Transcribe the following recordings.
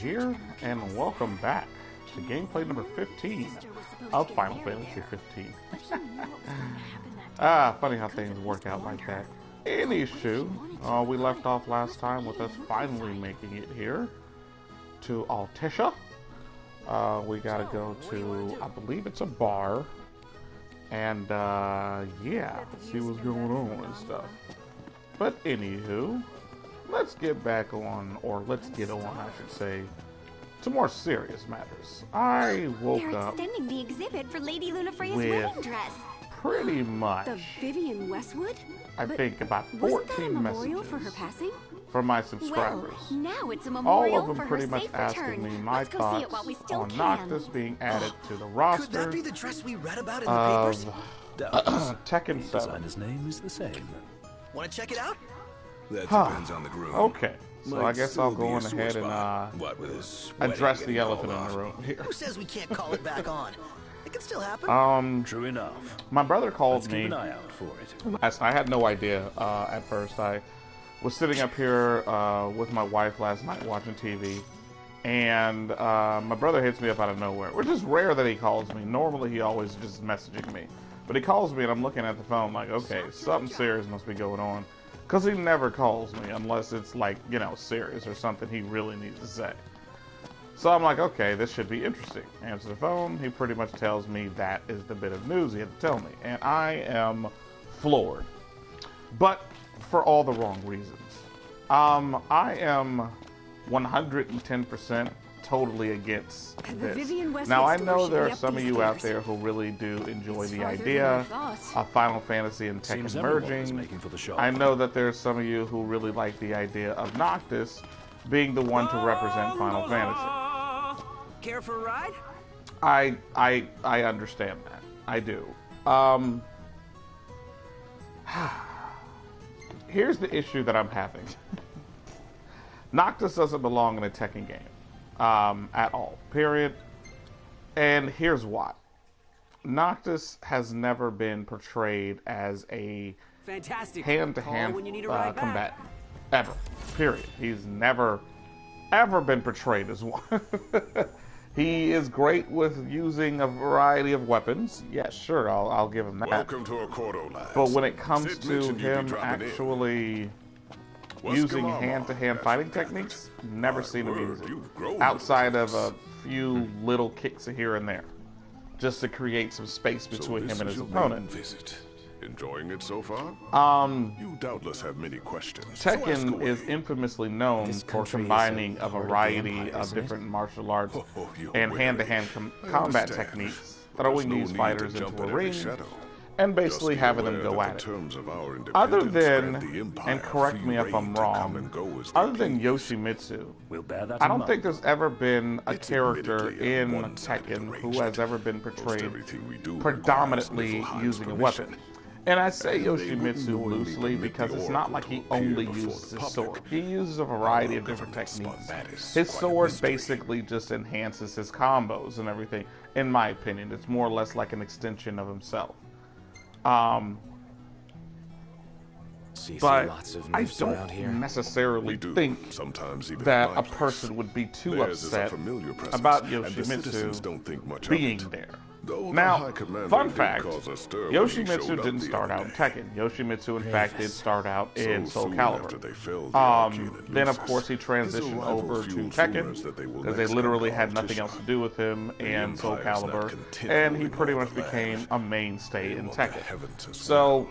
here, and welcome back to gameplay number 15 of Final Fantasy 15. Funny how things work out like that. Anywho, we left off last time with us finally making it here to Altissia. We gotta go to, I believe it's a bar, and yeah, see what's going on and stuff. But anywho, let's get back on, or let's get on, I should say, to more serious matters. I woke up. They're extending the exhibit for Lady Lunafreya's with wedding dress. Pretty much. The Vivian Westwood? I think about Wasn't 14 that a memorial messages for her passing? from my subscribers. Well, now it's a All memorial of them for pretty her much safe asking return. me my Let's go see it while thoughts we still on can. Noctis being added to the roster Could that be the dress we read about in the of papers? Doubts. Tekken 7. Designer's name is the same. Want to check it out? That depends on the groom. Okay, so I Might guess still I'll be go a on sore ahead and spot. What with his address wedding the getting elephant called in the off. room here. Who says we can't call it back on? It can still happen. True enough. My brother called Let's me keep an eye out for it. last night. I had no idea at first. I was sitting up here with my wife last night watching TV, and my brother hits me up out of nowhere, which is rare that he calls me. Normally he always just messaging me, but he calls me and I'm looking at the phone like, okay, something serious must be going on, because he never calls me unless it's like, you know, serious or something he really needs to say. So I'm like, okay, this should be interesting. Answer the phone. He pretty much tells me that is the bit of news he had to tell me, and I am floored, but for all the wrong reasons. I am 110% totally against this. Now, I know there are some of you out there who really do enjoy the idea of Final Fantasy and Tekken Seems everyone is merging. making for the shop. I know that there are some of you who really like the idea of Noctis being the one to represent Final Fantasy. Care for a ride? I understand that. I do. Here's the issue that I'm having. Noctis doesn't belong in a Tekken game at all, period. And here's why. Noctis has never been portrayed as a Fantastic. hand-to-hand Call when you need a ride back. combatant. Ever. Period. He's never, ever been portrayed as one. He is great with using a variety of weapons. Yes, sure, I'll give him that. Welcome to Accordo, lads. But when it comes Sid to mentioned you'd be him dropping in. actually What's using going on? hand-to-hand Yes, fighting gathered. techniques, never My seen him word, use it. you've grown Outside of with a few little kicks here and there, just to create some space So between this him and is his your main opponent. visit. Enjoying it so far? You doubtless have many questions. So ask Tekken away. is infamously known This for country is combining a a part of the variety empire, of isn't it? different martial arts Oh, you're and wary. hand-to-hand I combat understand. techniques, But throwing there's no these need fighters to jump into a at every ring shadow. and Just basically be having them aware go that at in it. terms of our Other independence, than, grant the Empire and correct free me if rein I'm to come wrong, and go as they other than please. Yoshimitsu, We'll bear that I in don't mind. think there's ever been a It's character admittedly a in one-sided Tekken who arrangement. has ever been Most portrayed everything we do predominantly requires using a Niflheim's weapon. permission. And I say And they wouldn't Yoshimitsu knowingly loosely permit because the it's not Oracle like he to appear only before uses the his public. sword. He uses a variety Our of different government spun techniques. that is His quite a sword mystery. basically just enhances his combos and everything, in my opinion. It's more or less like an extension of himself. See But lots of I nymphs around here. don't necessarily We do, think sometimes even that at a my place. person would be too Theirs is a upset familiar presence, about and the citizens don't think Yoshimitsu much being of it. there. Though the Now, High Commander fun did fact, cause a stir when he showed Yoshimitsu up didn't the start other out in day. Tekken. Yoshimitsu, in fact, did start out in So Soul soon Calibur. after they felled the Archene at Then, of Lucis, course, he his transitioned arrival over to fueled Tekken rumors that they will because they next literally come had to nothing else to do with him The in Soul Empire's not Calibur, content and he ruling pretty all much the land. became a mainstay They in want the Tekken. heavens as So, well.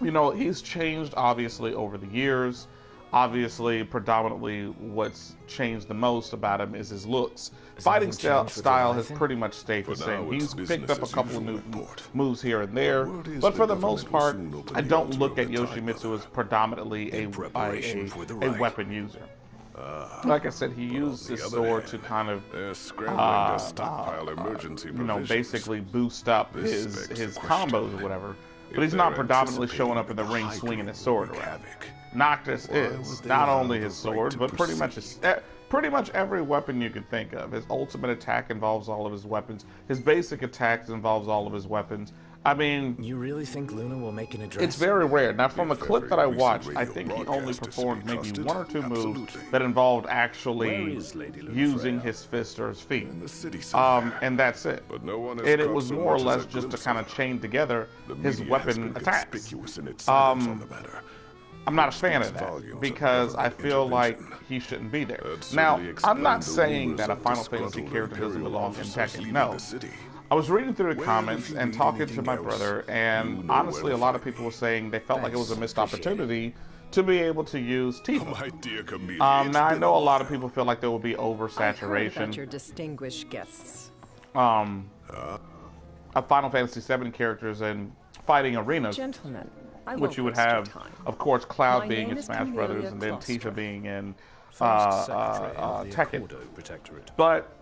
you know, he's changed obviously over the years. Obviously, predominantly what's changed the most about him is his looks. Fighting anything changed with style has Leviathan? pretty much stayed the For same. now, He's it's picked up a business as couple of usual new at port. moves here and there, Word is but the for the most government will part, soon open I the don't altar look of at the Tide Yoshimitsu Mother as predominantly in preparation for the a rite. weapon user. Like I said, he used the his other sword hand, to kind of they're scrambling to stockpile emergency you know, provisions. basically boost up This his begs the combos question. or whatever. If But he's not they're predominantly showing up in the anticipating ring that swinging the his sword Hydra will around. wreak havoc, Noctis why is would they not allow only the his right sword, to but pretty much proceed? pretty much every weapon you can think of. His ultimate attack involves all of his weapons. His basic attacks involves all of his weapons. I mean, You really think Luna will make an address? it's very rare. Now, from a clip that I Very watched, recent I radio think he only broadcast is to be performed maybe trusted? one or two moves Absolutely. that involved Where actually is Lady Lunafreya? using his fist or his feet. In the city somewhere. And that's it. But no one has And it caught was so more or much as less a just to glimpse kind of of her. chain together The his media has weapon been attacks. conspicuous in its silence on the matter. I'm not a Which fan speaks of that volumes of because I government feel like intervention. he shouldn't be there. That Now, certainly I'm not explains the saying rumors that a of Final Fantasy disgruntled character doesn't Imperial belong in officers Tekken. leaving No. the city. I was reading through the Well, comments if you and need talking to anything my else, brother, you and know honestly, where a to lot of find me. people were saying they felt like it was a missed Thanks, appreciate it. opportunity to be able to use Tifa. My dear chameleon, Now, I it's know a been lot of while. people feel like there will be I heard about oversaturation your distinguished guests. of Final Fantasy VII characters in fighting arenas, Gentlemen, I which won't you would waste your have, time. of course, Cloud My being name in is Smash Camellia Brothers, and then Claustra. Tifa being in First Secretary of the Tekken. Accordo Protectorate. But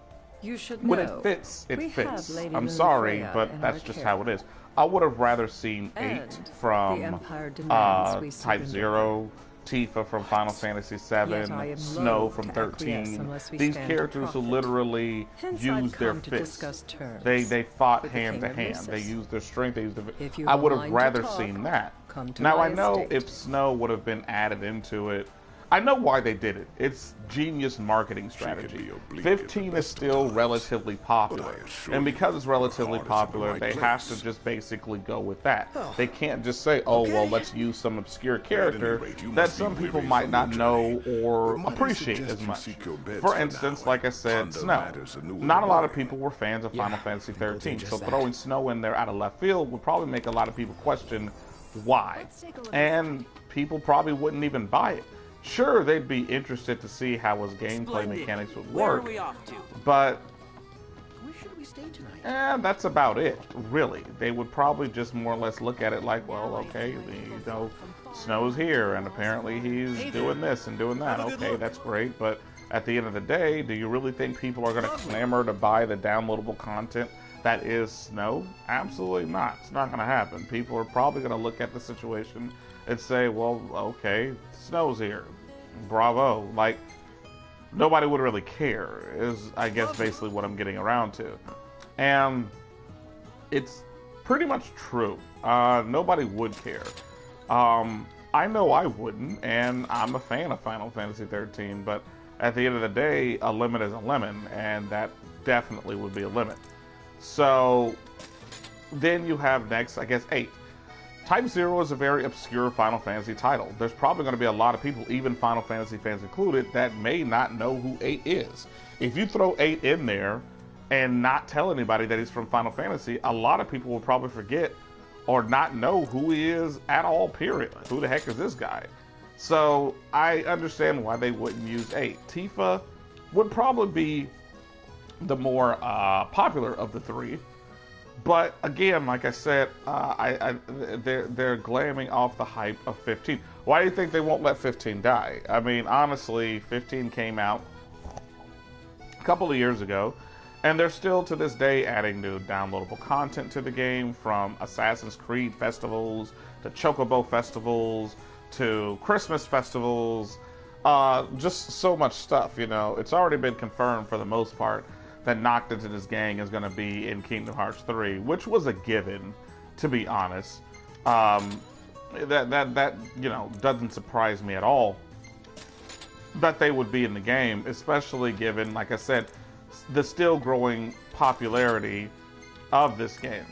You should when know. it fits, it we fits. have Lady I'm sorry, Lunafreya but in that's our just care. how it is. I would have rather seen And 8 the from Empire demands we Type surrender. 0, Tifa from Final Fantasy VII, Yet I am Snow loath from to acquiesce 13. unless we These stand to characters who profit. literally Hence use I've their come to fists. discuss terms They fought with the hand King to of hand. They Lucis. used their strength. They used their. If you I have would a have mind to rather talk, seen that. come to Now my I know estate. if Snow would have been added into it. I know why they did it. It's genius marketing strategy. be oblique 15 at the is best of still times. relatively popular. But I assure And you, because it's relatively her heart is in the popular, right they place. have to just basically go with that. Oh. They can't just say, oh, well, Okay. let's use some obscure character rate, you that must be some people weary might from not your know journey. or But might I appreciate suggest as you much. seek your beds For for instance, now like I and said, ponder Snow. matters anew in Not the a lot of morning. people were fans of Yeah, Final Fantasy people do 13, so just that. throwing Snow in there out of left field would probably make a lot of people question why. Let's take a look And people probably wouldn't even buy it. Sure, they'd be interested to see how his gameplay Splendid. mechanics would Where are work, we off to? but Where should we stay tonight? that's about it, really. They would probably just more or less look at it like, well, okay, Snow's here, and apparently he's doing this and doing that. Okay, that's great, but at the end of the day, do you really think people are going to clamor to buy the downloadable content that is Snow? Absolutely not. It's not going to happen. People are probably going to look at the situation and say, well, okay, Snow's here. Bravo. Like, nobody would really care, is, I guess, basically what I'm getting around to. And it's pretty much true. Nobody would care. I know I wouldn't, and I'm a fan of Final Fantasy 13, but at the end of the day, a limit is a lemon, and that definitely would be a limit. So then you have next, I guess, 8. Type 0 is a very obscure Final Fantasy title. There's probably going to be a lot of people, even Final Fantasy fans included, that may not know who 8 is. If you throw 8 in there and not tell anybody that he's from Final Fantasy, a lot of people will probably forget or not know who he is at all, period. Who the heck is this guy? So I understand why they wouldn't use 8. Tifa would probably be the more popular of the 3. But again, like I said, they're glamming off the hype of 15. Why do you think they won't let 15 die? I mean, honestly, 15 came out a couple of years ago, and they're still to this day adding new downloadable content to the game, from Assassin's Creed festivals to Chocobo festivals to Christmas festivals. Just so much stuff, you know. It's already been confirmed for the most part that Noctis and his gang is going to be in Kingdom Hearts 3, which was a given, to be honest. That you know, doesn't surprise me at all that they would be in the game, especially given, like I said, the still growing popularity of this game.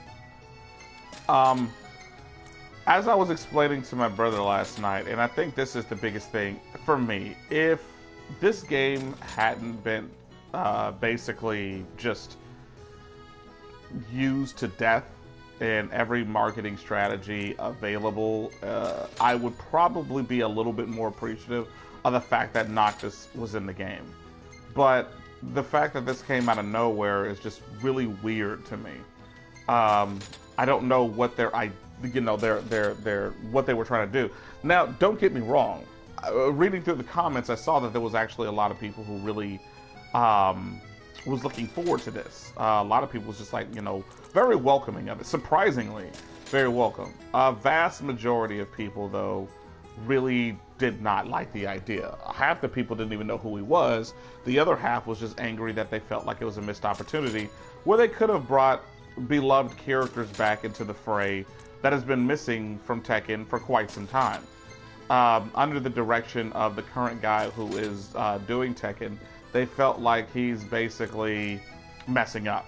As I was explaining to my brother last night, and I think this is the biggest thing for me, if this game hadn't been basically just used to death in every marketing strategy available, I would probably be a little bit more appreciative of the fact that Noctis was in the game. But the fact that this came out of nowhere is just really weird to me. I don't know what their what they were trying to do. Now, don't get me wrong. Reading through the comments, I saw that there was actually a lot of people who really was looking forward to this. A lot of people was just like, you know, very welcoming of it. Surprisingly, very welcome. A vast majority of people, though, really did not like the idea. Half the people didn't even know who he was. The other half was just angry that they felt like it was a missed opportunity where they could have brought beloved characters back into the fray that has been missing from Tekken for quite some time. Under the direction of the current guy who is doing Tekken, they felt like he's basically messing up.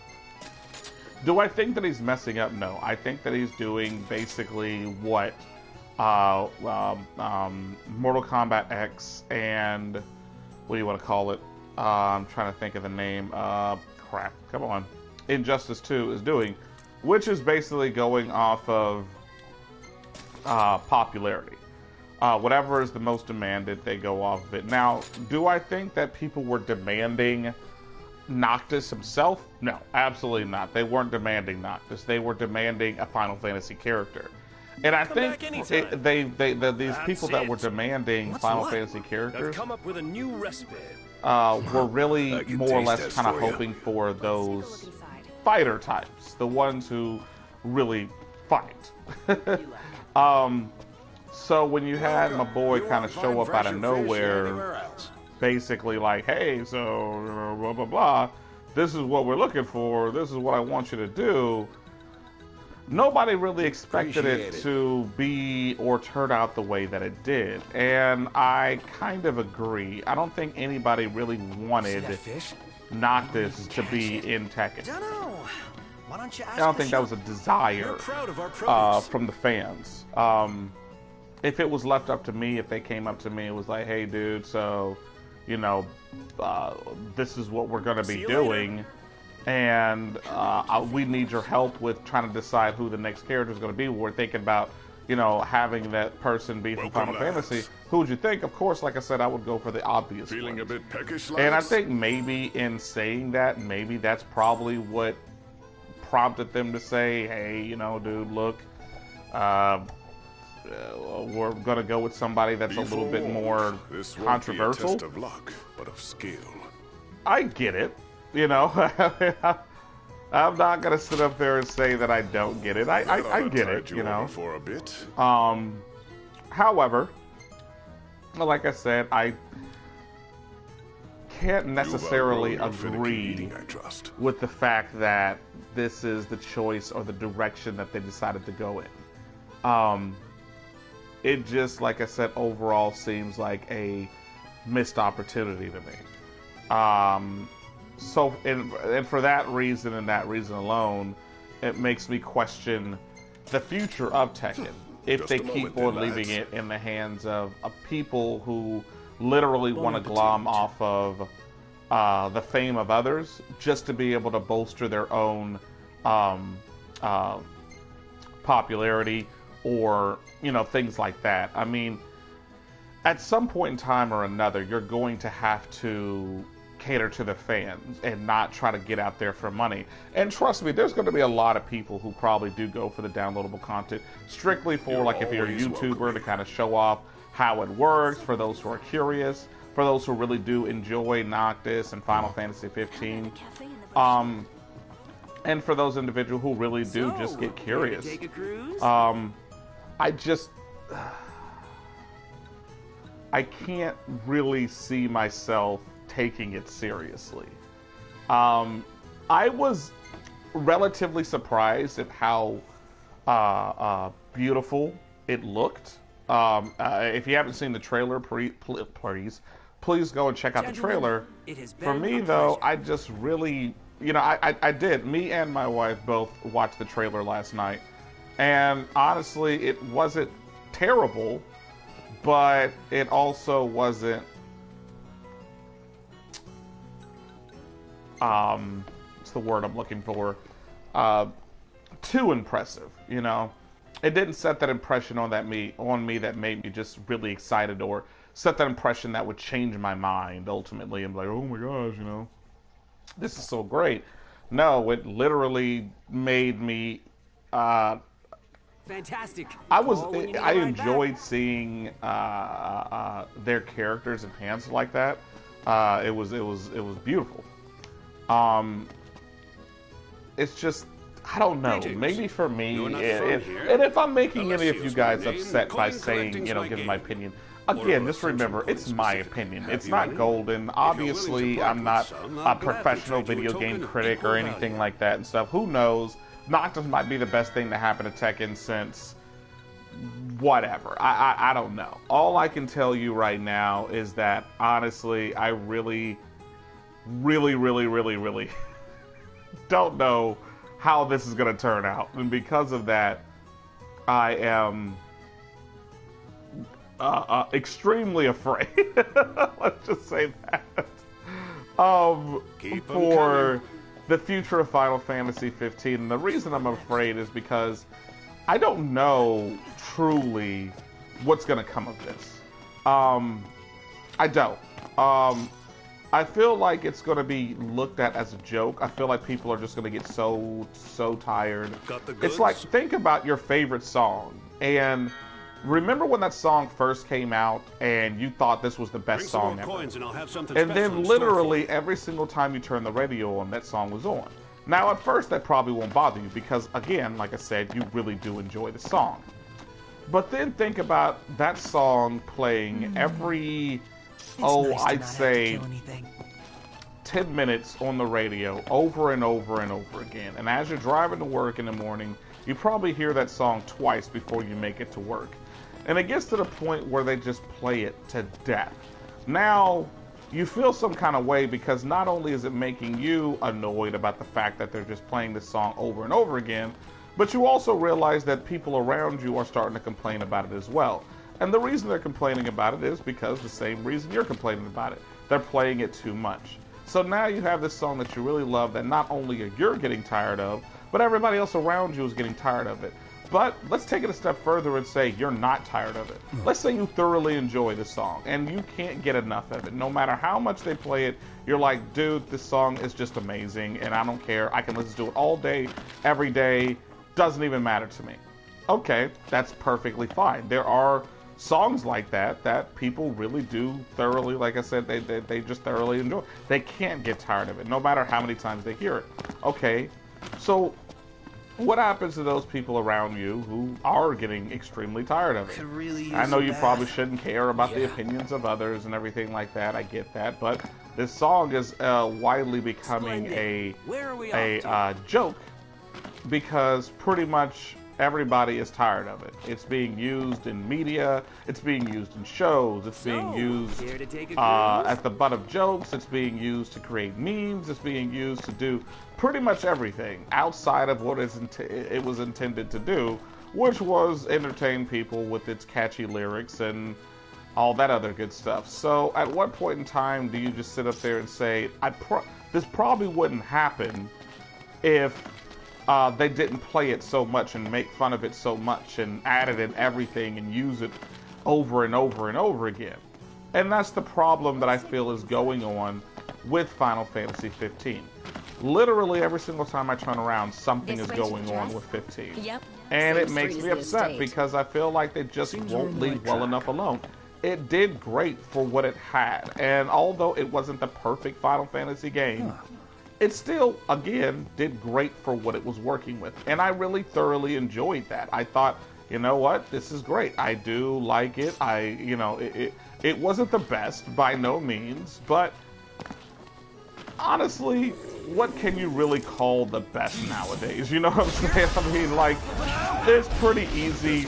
Do I think that he's messing up? No. I think that he's doing basically what Mortal Kombat X and what do you want to call it? I'm trying to think of the name. Crap. Come on. Injustice 2 is doing, which is basically going off of popularity. Whatever is the most demanded, they go off of it. Now, do I think that people were demanding Noctis himself? No, absolutely not. They weren't demanding Noctis. They were demanding a Final Fantasy character. And I think these people that were demanding Final Fantasy characters come up with a new recipe. Were really more or less kind of hoping for those fighter types, the ones who really fight. So when you had my boy kind of show up out of nowhere, basically like, hey, so blah, blah, blah, this is what we're looking for, this is what I want you to do, nobody really expected it to be or turn out the way that it did. And I kind of agree. I don't think anybody really wanted Noctis to be in Tekken. I don't think that was a desire from the fans. If it was left up to me, if they came up to me and was like, hey dude, so, you know, this is what we're going to be doing, and we need your help with trying to decide who the next character is going to be. We're thinking about, you know, having that person be from Final Fantasy. Who would you think? Of course, like I said, I would go for the obvious Feeling a bit peckish, and I think maybe in saying that, maybe that's probably what prompted them to say, hey, you know, dude, look, we're gonna go with somebody that's a little bit more controversial. Won't be a test of luck, but of skill. I get it, you know. I'm not gonna sit up there and say that I don't get it. I get it, you know. For a bit. However, like I said, I can't necessarily agree with the fact that this is the choice or the direction that they decided to go in. It just, like I said, overall seems like a missed opportunity to me. So, and for that reason and that reason alone, it makes me question the future of Tekken. If they keep on leaving it in the hands of people who literally want to glom off of the fame of others just to be able to bolster their own popularity, or, you know, things like that. I mean, at some point in time or another, you're going to have to cater to the fans and not try to get out there for money. And trust me, there's going to be a lot of people who probably do go for the downloadable content strictly for, like, if you're a YouTuber, to kind of show off how it works, for those who are curious, for those who really do enjoy Noctis and Final Fantasy 15. And for those individuals who really do just get curious. I can't really see myself taking it seriously. I was relatively surprised at how beautiful it looked. If you haven't seen the trailer, please go and check out the trailer. For me, though, I just really, you know, I did. Me and my wife both watched the trailer last night. And honestly, it wasn't terrible, but it also wasn't, what's the word I'm looking for? Too impressive, you know? It didn't set that impression on me that made me just really excited, or set that impression that would change my mind ultimately and be like, oh my gosh, you know, this is so great. No, it literally made me, fantastic. I enjoyed seeing their characters enhanced like that. It was beautiful. It's just, I don't know. Maybe for me, and if I'm making any of you guys upset by saying, you know, giving my opinion, again, just remember, it's my opinion. It's not golden. Obviously, I'm not a professional video game critic or anything like that and stuff. Who knows? Noctis might be the best thing to happen to Tekken since whatever. I don't know. All I can tell you right now is that, honestly, I really don't know how this is going to turn out. And because of that, I am extremely afraid. Let's just say that. For the future of Final Fantasy 15. And the reason I'm afraid is because I don't know truly what's going to come of this. I don't. I feel like it's going to be looked at as a joke. I feel like people are just going to get so tired. It's like, think about your favorite song. And remember when that song first came out and you thought this was the best song ever? And then literally every single time you turn the radio on, that song was on. Now at first that probably won't bother you because, again, like I said, you really do enjoy the song. But then think about that song playing every, I'd say 10 minutes on the radio over and over and over again. And as you're driving to work in the morning, you probably hear that song twice before you make it to work. And it gets to the point where they just play it to death. Now, you feel some kind of way because not only is it making you annoyed about the fact that they're just playing this song over and over again, but you also realize that people around you are starting to complain about it as well. And the reason they're complaining about it is because the same reason you're complaining about it. They're playing it too much. So now you have this song that you really love that not only are you getting tired of, but everybody else around you is getting tired of it. But let's take it a step further and say you're not tired of it. Let's say you thoroughly enjoy the song and you can't get enough of it. No matter how much they play it, you're like, dude, this song is just amazing and I don't care. I can listen to it all day, every day. Doesn't even matter to me. Okay, that's perfectly fine. There are songs like that people really do thoroughly, like I said, they just thoroughly enjoy. They can't get tired of it, no matter how many times they hear it. Okay, so what happens to those people around you who are getting extremely tired of it? I know you probably shouldn't care about the opinions of others and everything like that. I get that, but this song is widely becoming a joke because pretty much everybody is tired of it. It's being used in media, it's being used in shows, it's being used at the butt of jokes, it's being used to create memes, it's being used to do pretty much everything outside of what it was intended to do, which was entertain people with its catchy lyrics and all that other good stuff. So at what point in time do you just sit up there and say, this probably wouldn't happen if they didn't play it so much and make fun of it so much and add it in everything and use it over and over and over again. And that's the problem that I feel is going on with Final Fantasy 15. Literally every single time I turn around, something is going on with 15. Yep. And it makes me upset because I feel like they just won't leave well enough alone. It did great for what it had. And although it wasn't the perfect Final Fantasy game, it still, again, did great for what it was working with. And I really thoroughly enjoyed that. I thought, you know what, this is great. I do like it. It wasn't the best by no means, but honestly, what can you really call the best nowadays? You know what I'm saying? I mean, like, it's pretty easy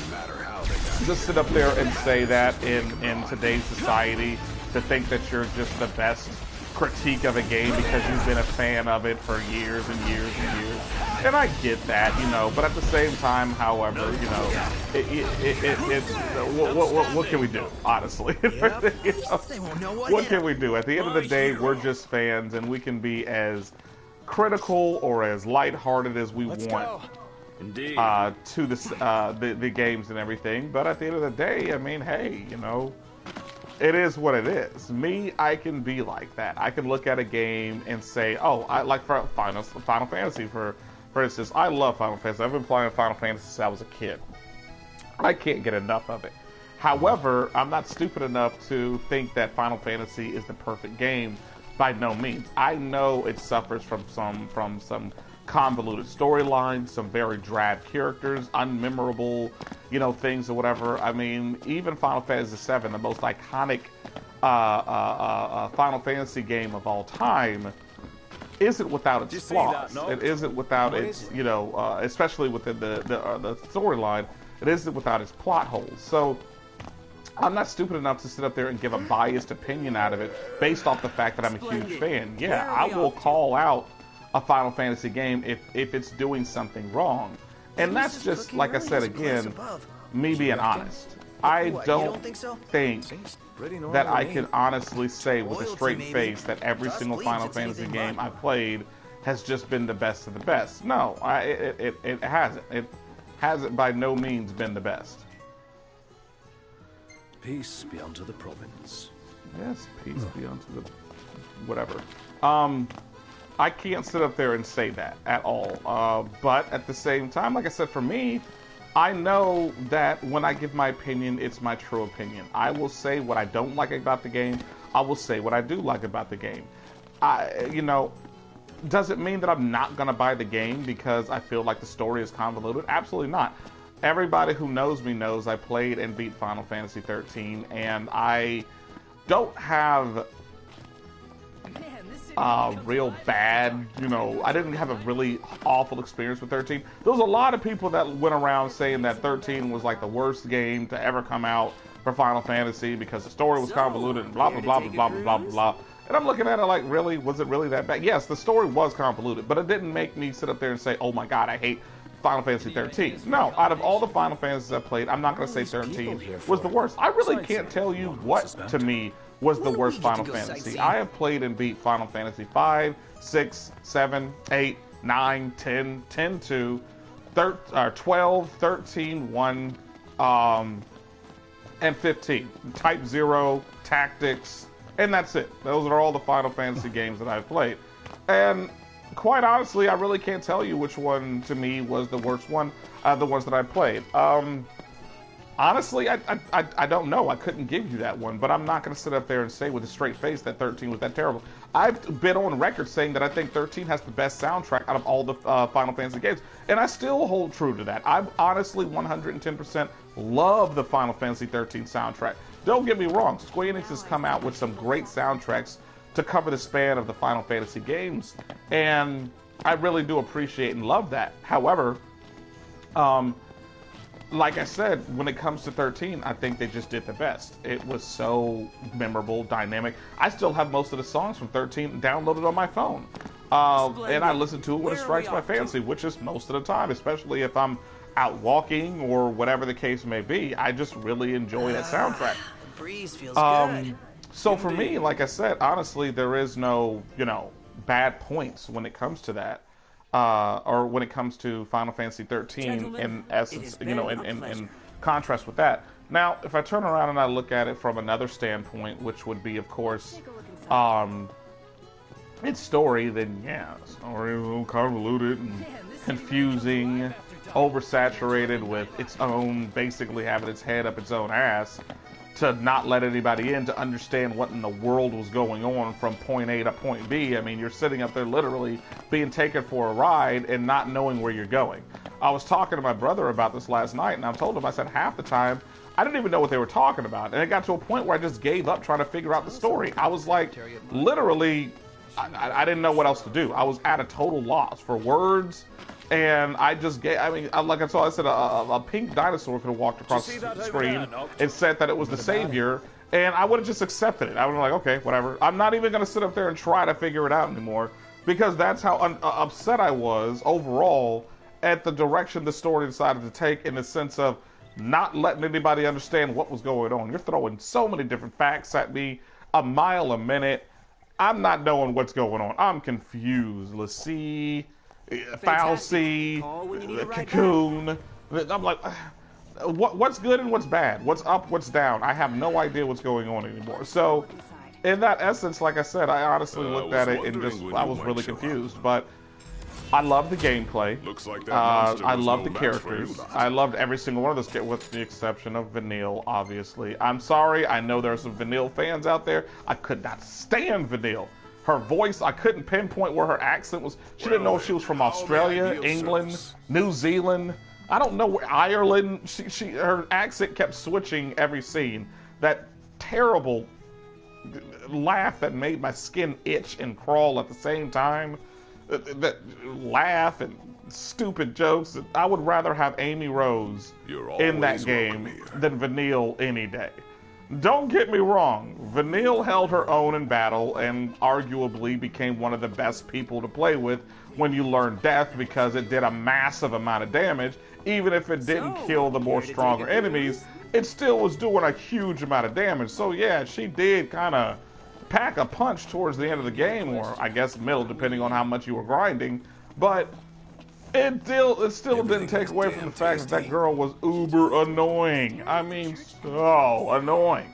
to sit up there and say that in today's society, to think that you're just the best critique of a game because you've been a fan of it for years and years and years. And I get that, but at the same time, however, what can we do, honestly? What can we do? At the end of the day, we're just fans and we can be as critical or as lighthearted as we want to the games and everything. But at the end of the day, I mean, hey, it is what it is. Me, I can be like that. I can look at a game and say, oh, I like Final Fantasy, for instance. I love Final Fantasy. I've been playing Final Fantasy since I was a kid. I can't get enough of it. However, I'm not stupid enough to think that Final Fantasy is the perfect game. By no means. I know it suffers from some convoluted storylines, some very drab characters, unmemorable, things or whatever. I mean, even Final Fantasy VII, the most iconic Final Fantasy game of all time, isn't without its flaws. It isn't without its, you know, especially within the storyline, it isn't without its plot holes. So I'm not stupid enough to sit up there and give a biased opinion out of it based off the fact that I'm a huge fan. Yeah, I will call out a Final Fantasy game if it's doing something wrong. And that's just, like I said again, me being honest. I don't think that I can honestly say with a straight face that every single Final Fantasy game I've played has just been the best of the best. No, it hasn't. It hasn't by no means been the best. Peace be unto the province. Yes, peace be unto the whatever. I can't sit up there and say that at all. But at the same time, like I said, for me, I know that when I give my opinion, it's my true opinion. I will say what I don't like about the game. I will say what I do like about the game. You know, does it mean that I'm not going to buy the game because I feel like the story is convoluted? Absolutely not. Everybody who knows me knows I played and beat Final Fantasy 13, and I don't have real bad, you know, I didn't have a really awful experience with 13. There was a lot of people that went around saying that 13 was like the worst game to ever come out for Final Fantasy because the story was convoluted and blah, blah, blah, blah, blah, blah, blah, blah. And I'm looking at it like, really? Was it really that bad? Yes, the story was convoluted, but it didn't make me sit up there and say, oh my god, I hate Final Fantasy 13. No, out of all the Final Fantasies I played, I'm not going to say 13 was the worst. I really can't tell you what, to me, was the worst Final Fantasy. I have played and beat Final Fantasy 5, 6, 7, 8, 9, 10, 10 2, 12, 13, 1, and 15. Type 0, Tactics, and that's it. Those are all the Final Fantasy games that I've played. And quite honestly, I really can't tell you which one to me was the worst one, the ones that I played. Honestly, I don't know. I couldn't give you that one, but I'm not going to sit up there and say with a straight face that 13 was that terrible. I've been on record saying that I think 13 has the best soundtrack out of all the Final Fantasy games, and I still hold true to that. I honestly 110% love the Final Fantasy 13 soundtrack. Don't get me wrong, Square Enix has come out with some great soundtracks to cover the span of the Final Fantasy games, and I really do appreciate and love that. However, like I said, when it comes to 13, I think they just did the best. It was so memorable, dynamic. I still have most of the songs from 13 downloaded on my phone. And I listen to it when it strikes my fancy, which is most of the time, especially if I'm out walking or whatever the case may be. I just really enjoy that soundtrack. The breeze feels good. So for me, like I said, honestly, there is no, you know, bad points when it comes to that. Or when it comes to Final Fantasy 13 in essence, you know, in contrast with that. Now, if I turn around and I look at it from another standpoint, which would be, of course, its story, then yeah, the story is a little convoluted and confusing, oversaturated with its own, basically having its head up its own ass to not let anybody in to understand what in the world was going on from point A to point B. I mean, you're sitting up there literally being taken for a ride and not knowing where you're going. I was talking to my brother about this last night, and I told him, I said, half the time, I didn't even know what they were talking about. And it got to a point where I just gave up trying to figure out the story. I was like, literally, I didn't know what else to do. I was at a total loss for words. And I just gave, I mean, like I said, a pink dinosaur could have walked across the screen and said that it was the savior, and I would have just accepted it. I would have been like, okay, whatever. I'm not even going to sit up there and try to figure it out anymore, because that's how upset I was overall at the direction the story decided to take, in the sense of not letting anybody understand what was going on. You're throwing so many different facts at me, a mile a minute. I'm not knowing what's going on. I'm confused. Let's see. Falsy, Cocoon. I'm like, what's good and what's bad? What's up, what's down? I have no idea what's going on anymore. So, in that essence, like I said, I honestly looked at it and just, I was really confused. But I love the gameplay. Looks like that I love the characters. I loved every single one of those, with the exception of Vanille, obviously. I'm sorry, I know there are some Vanille fans out there. I could not stand Vanille. Her voice, I couldn't pinpoint where her accent was. She didn't know if she was from Australia, England, New Zealand. I don't know where, Ireland. Her accent kept switching every scene. That terrible laugh that made my skin itch and crawl at the same time. That laugh and stupid jokes. I would rather have Amy Rose in that game than Vanille any day. Don't get me wrong, Vanille held her own in battle and arguably became one of the best people to play with when you learn death, because it did a massive amount of damage. Even if it didn't kill the more stronger enemies, it still was doing a huge amount of damage. So yeah, she did kind of pack a punch towards the end of the game, or I guess middle, depending on how much you were grinding. But it still didn't take away from the fact that that girl was uber annoying. I mean, so annoying.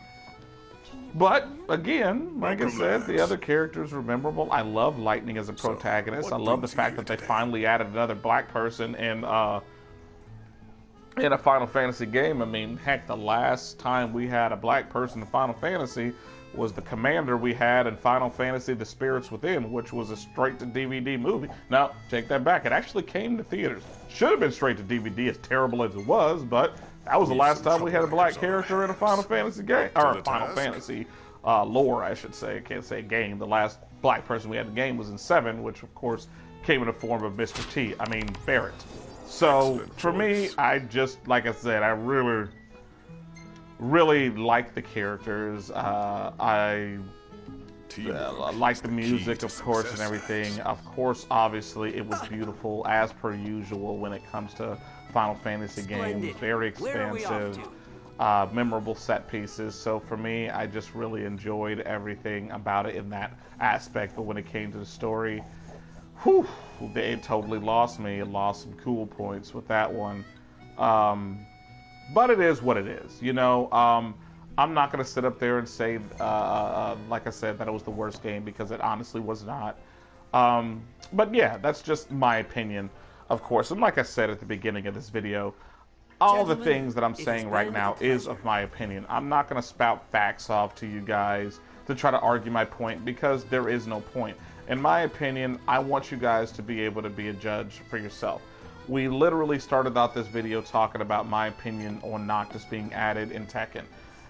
But again, like I said, the other characters were memorable. I love Lightning as a protagonist. I love the fact that they finally added another black person in a Final Fantasy game. I mean, heck, the last time we had a black person in Final Fantasy was the commander we had in Final Fantasy The Spirits Within, which was a straight-to-DVD movie. Now, take that back. It actually came to theaters. Should have been straight to DVD, as terrible as it was, but that was the last time we had a black character in a Final Fantasy game, or Final Fantasy lore, I should say. I can't say game. The last black person we had in the game was in 7, which, of course, came in the form of Mr. T. I mean, Barrett. So, for me, I just, like I said, I really like the characters. I like the music, of course, and everything. Of course, obviously, it was beautiful, as per usual, when it comes to Final Fantasy games. Very expansive, memorable set pieces. So for me, I just really enjoyed everything about it in that aspect. But when it came to the story, whew, it totally lost me. It lost some cool points with that one. But it is what it is, you know. I'm not going to sit up there and say, like I said, that it was the worst game, because it honestly was not. But yeah, that's just my opinion, of course. And like I said at the beginning of this video, all the things that I'm saying right now is of my opinion. I'm not going to spout facts off to you guys to try to argue my point, because there is no point. In my opinion, I want you guys to be able to be a judge for yourself. We literally started out this video talking about my opinion on Noctis being added in Tekken.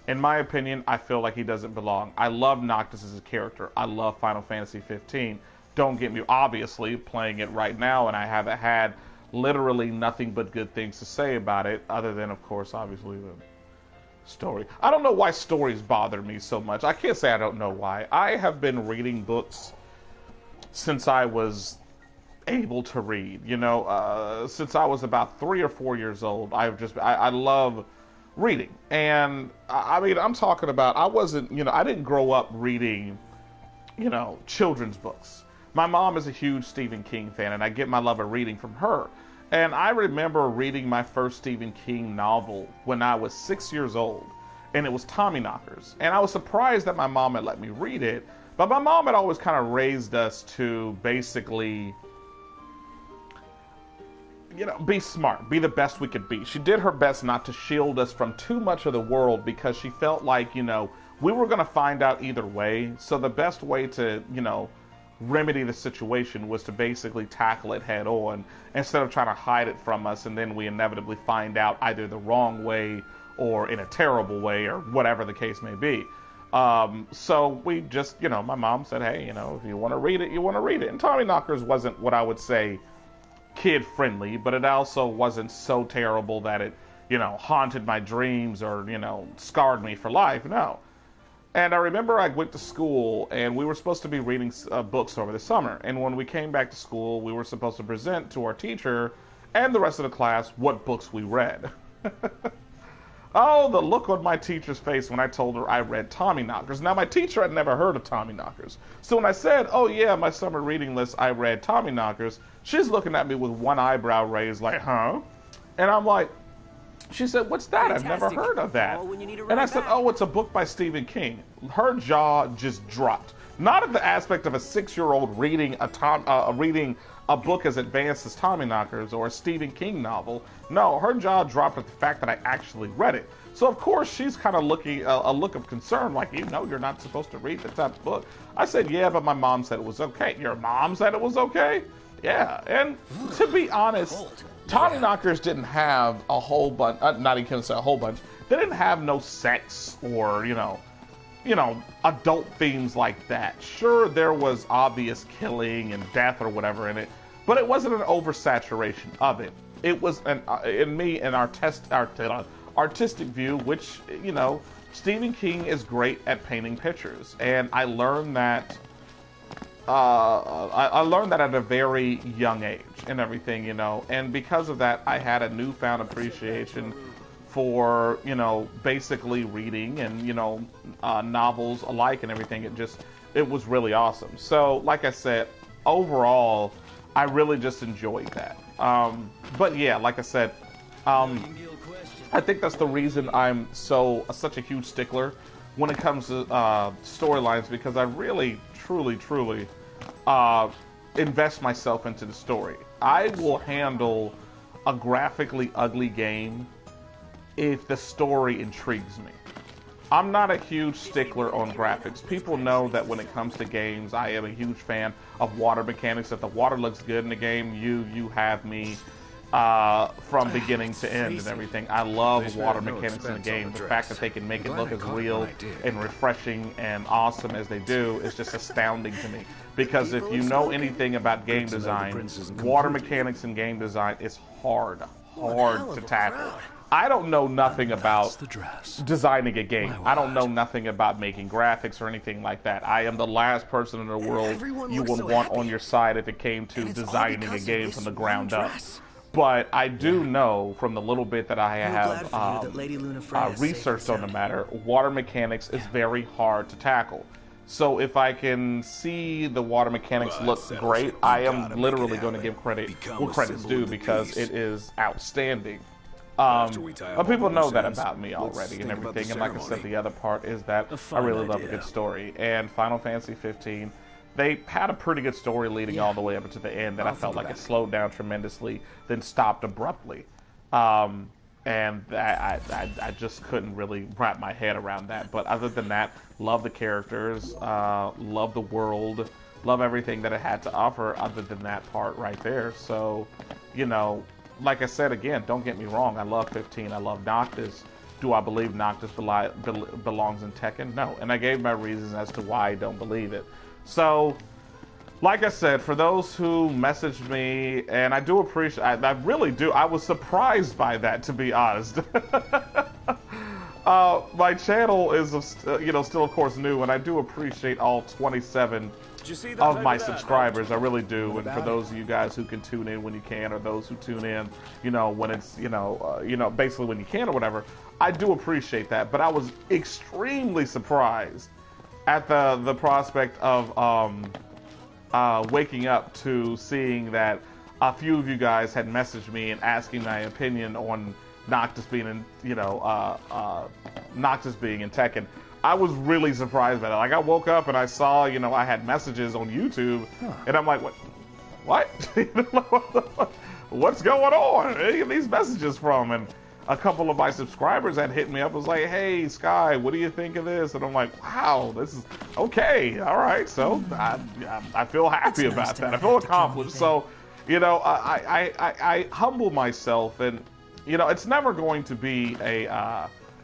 In my opinion, I feel like he doesn't belong. I love Noctis as a character. I love Final Fantasy 15. Don't get me, obviously, playing it right now, and I haven't had literally nothing but good things to say about it, other than, of course, obviously, the story. I don't know why stories bother me so much. I can't say I don't know why. I have been reading books since I was able to read, you know, since I was about 3 or 4 years old. I love reading. And I mean, I'm talking about, I didn't grow up reading, you know, children's books. My mom is a huge Stephen King fan, and I get my love of reading from her. And I remember reading my first Stephen King novel when I was 6 years old, and it was Tommyknockers. And I was surprised that my mom had let me read it, but my mom had always kind of raised us to basically, you know, be smart, be the best we could be. She did her best not to shield us from too much of the world, because she felt like, you know, we were going to find out either way. So the best way to, you know, remedy the situation was to basically tackle it head on, instead of trying to hide it from us, and then we inevitably find out either the wrong way or in a terrible way, or whatever the case may be. So we just, you know, my mom said, hey, you know, if you want to read it, you want to read it. And Tommyknockers wasn't what I would say kid friendly, but it also wasn't so terrible that it, you know, haunted my dreams or, you know, scarred me for life. No. And I remember I went to school, and we were supposed to be reading books over the summer. And when we came back to school, we were supposed to present to our teacher and the rest of the class what books we read. Oh, the look on my teacher's face when I told her I read Tommyknockers. Now, my teacher had never heard of Tommyknockers. So when I said, oh yeah, my summer reading list, I read Tommyknockers, she's looking at me with one eyebrow raised like, huh? And I'm like, she said, what's that? Fantastic. I've never heard of that. And I said, oh, it's a book by Stephen King. Her jaw just dropped. Not at the aspect of a 6-year-old reading a book as advanced as Tommyknockers or a Stephen King novel. No, her jaw dropped at the fact that I actually read it. So of course she's kind of looking a look of concern, like, you know, you're not supposed to read that type of book. I said, yeah, but my mom said it was okay. Your mom said it was okay? Yeah, and to be honest, Tommyknockers didn't have a whole bunch, not even gonna say a whole bunch, they didn't have no sex or, you know, you know, adult themes like that. Sure, there was obvious killing and death or whatever in it, but it wasn't an oversaturation of it. It was an artistic view, which, you know, Stephen King is great at painting pictures, and I learned that. I learned that at a very young age and everything, you know, and because of that, I had a newfound appreciation for, you know, basically reading and, you know, novels alike and everything. It was really awesome. So, like I said, overall, I really just enjoyed that. But yeah, like I said, I think that's the reason I'm such a huge stickler when it comes to storylines, because I really, truly invest myself into the story. I will handle a graphically ugly game if the story intrigues me. I'm not a huge stickler on graphics. People know that when it comes to games, I am a huge fan of water mechanics. If the water looks good in the game, you have me from beginning to end and everything. I love water mechanics in the game. The fact that they can make it look as real and refreshing and awesome as they do is just astounding to me. Because if you know anything about game design, water mechanics in game design is hard to tackle. I don't know nothing about designing a game. I don't know nothing about making graphics or anything like that. I am the last person in the world you would want on your side if it came to designing a game from the ground up. But I do know from the little bit that I have researched on the matter, water mechanics is very hard to tackle. So if I can see the water mechanics look great, I am literally going to give credit where credit's due, because it is outstanding. But people know that about me already and everything. And like I said, the other part is that I really love a good story. And Final Fantasy 15, they had a pretty good story leading all the way up to the end that I felt like it slowed down tremendously, then stopped abruptly. And I just couldn't really wrap my head around that. But other than that, love the characters, love the world, love everything that it had to offer other than that part right there. So, you know, like I said, again, don't get me wrong, I love 15, I love Noctis. Do I believe Noctis belongs in Tekken? No. And I gave my reasons as to why I don't believe it. So, like I said, for those who messaged me, and I do appreciate, I really do, I was surprised by that, to be honest. My channel is, you know, still of course new, and I do appreciate all 27 of my subscribers. I really do. And for those of you guys who can tune in when you can, or those who tune in, you know, when it's, you know, basically when you can or whatever, I do appreciate that. But I was extremely surprised at the prospect of waking up to seeing that a few of you guys had messaged me and asking my opinion on Noctis being in, you know, Noctis being in Tekken. I was really surprised by that. Like, I woke up and I saw, you know, I had messages on YouTube, and I'm like, what? What's going on? Where are these messages from? And a couple of my subscribers had hit me up, was like, hey, Sky, what do you think of this? And I'm like, wow, this is okay. All right. So I feel happy about that. I feel accomplished. So, you know, I humble myself, and, you know, it's never going to be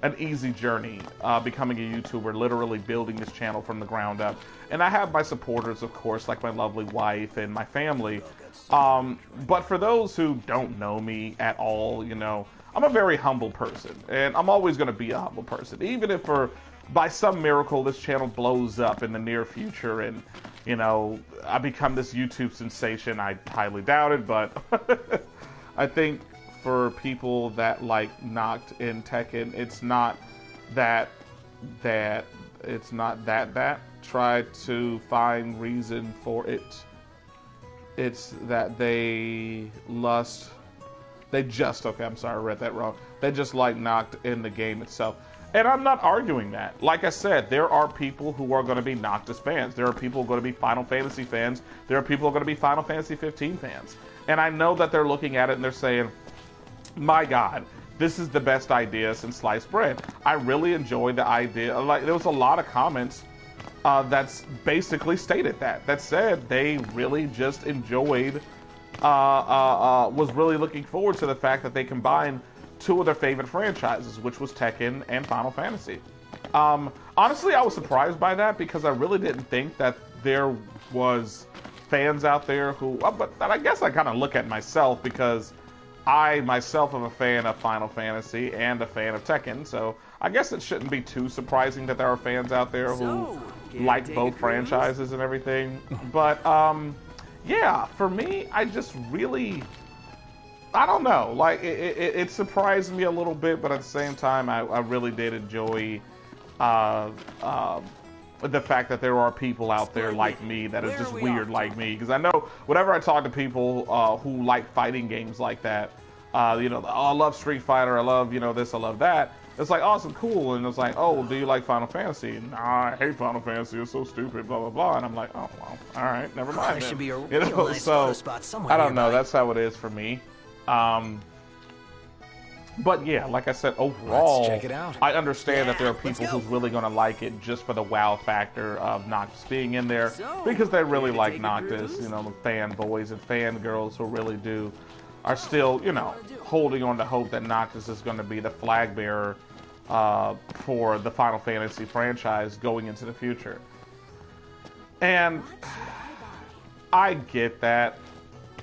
an easy journey becoming a YouTuber, literally building this channel from the ground up. And I have my supporters, of course, like my lovely wife and my family. But for those who don't know me at all, you know, I'm a very humble person, and I'm always going to be a humble person. Even if by some miracle this channel blows up in the near future and, you know, I become this YouTube sensation, I highly doubt it, but I think for people that like Noct in Tekken, it's not that try to find reason for it. It's that they just like Noct in the game itself. And I'm not arguing that. Like I said, there are people who are going to be Noctis fans. There are people who are going to be Final Fantasy fans. There are people who are going to be Final Fantasy 15 fans. And I know that they're looking at it and they're saying, my God, this is the best idea since sliced bread. I really enjoyed the idea. Like, there was a lot of comments that's basically stated that said they really just enjoyed, was really looking forward to the fact that they combined two of their favorite franchises, which was Tekken and Final Fantasy. Honestly, I was surprised by that because I really didn't think that there was fans out there who, but I guess I kind of look at myself because I myself am a fan of Final Fantasy and a fan of Tekken, so I guess it shouldn't be too surprising that there are fans out there who like both franchises and everything. But yeah, for me, I just really, I don't know, like it surprised me a little bit, but at the same time, I really did enjoy the fact that there are people out there like me that is just weird like me, because I know whenever I talk to people who like fighting games like that, you know, oh, I love Street Fighter, I love, you know, this, I love that. It's like, awesome, cool, and it's like, oh, do you like Final Fantasy? Nah, I hate Final Fantasy, it's so stupid, blah, blah, blah, and I'm like, oh, well, all right, never mind. There should be a you real know, nice so, photo spot somewhere I don't know, nearby. that's how it is for me. But yeah, like I said, overall, Let's check it out. I understand that there are let's people go. who's really going to like it just for the wow factor of Noctis being in there, because they really like Noctis. You know, the fanboys and fangirls who really do are still, you know, holding on to hope that Noctis is going to be the flag bearer for the Final Fantasy franchise going into the future. And I get that.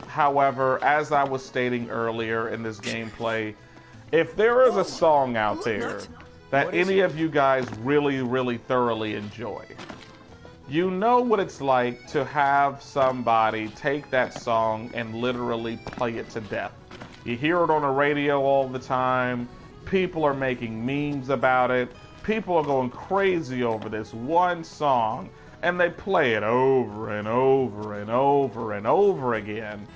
However, as I was stating earlier in this gameplay, if there is a song out there that any of you guys really, really thoroughly enjoy, you know what it's like to have somebody take that song and literally play it to death. You hear it on the radio all the time. People are making memes about it. People are going crazy over this one song, and they play it over and over and over and over again.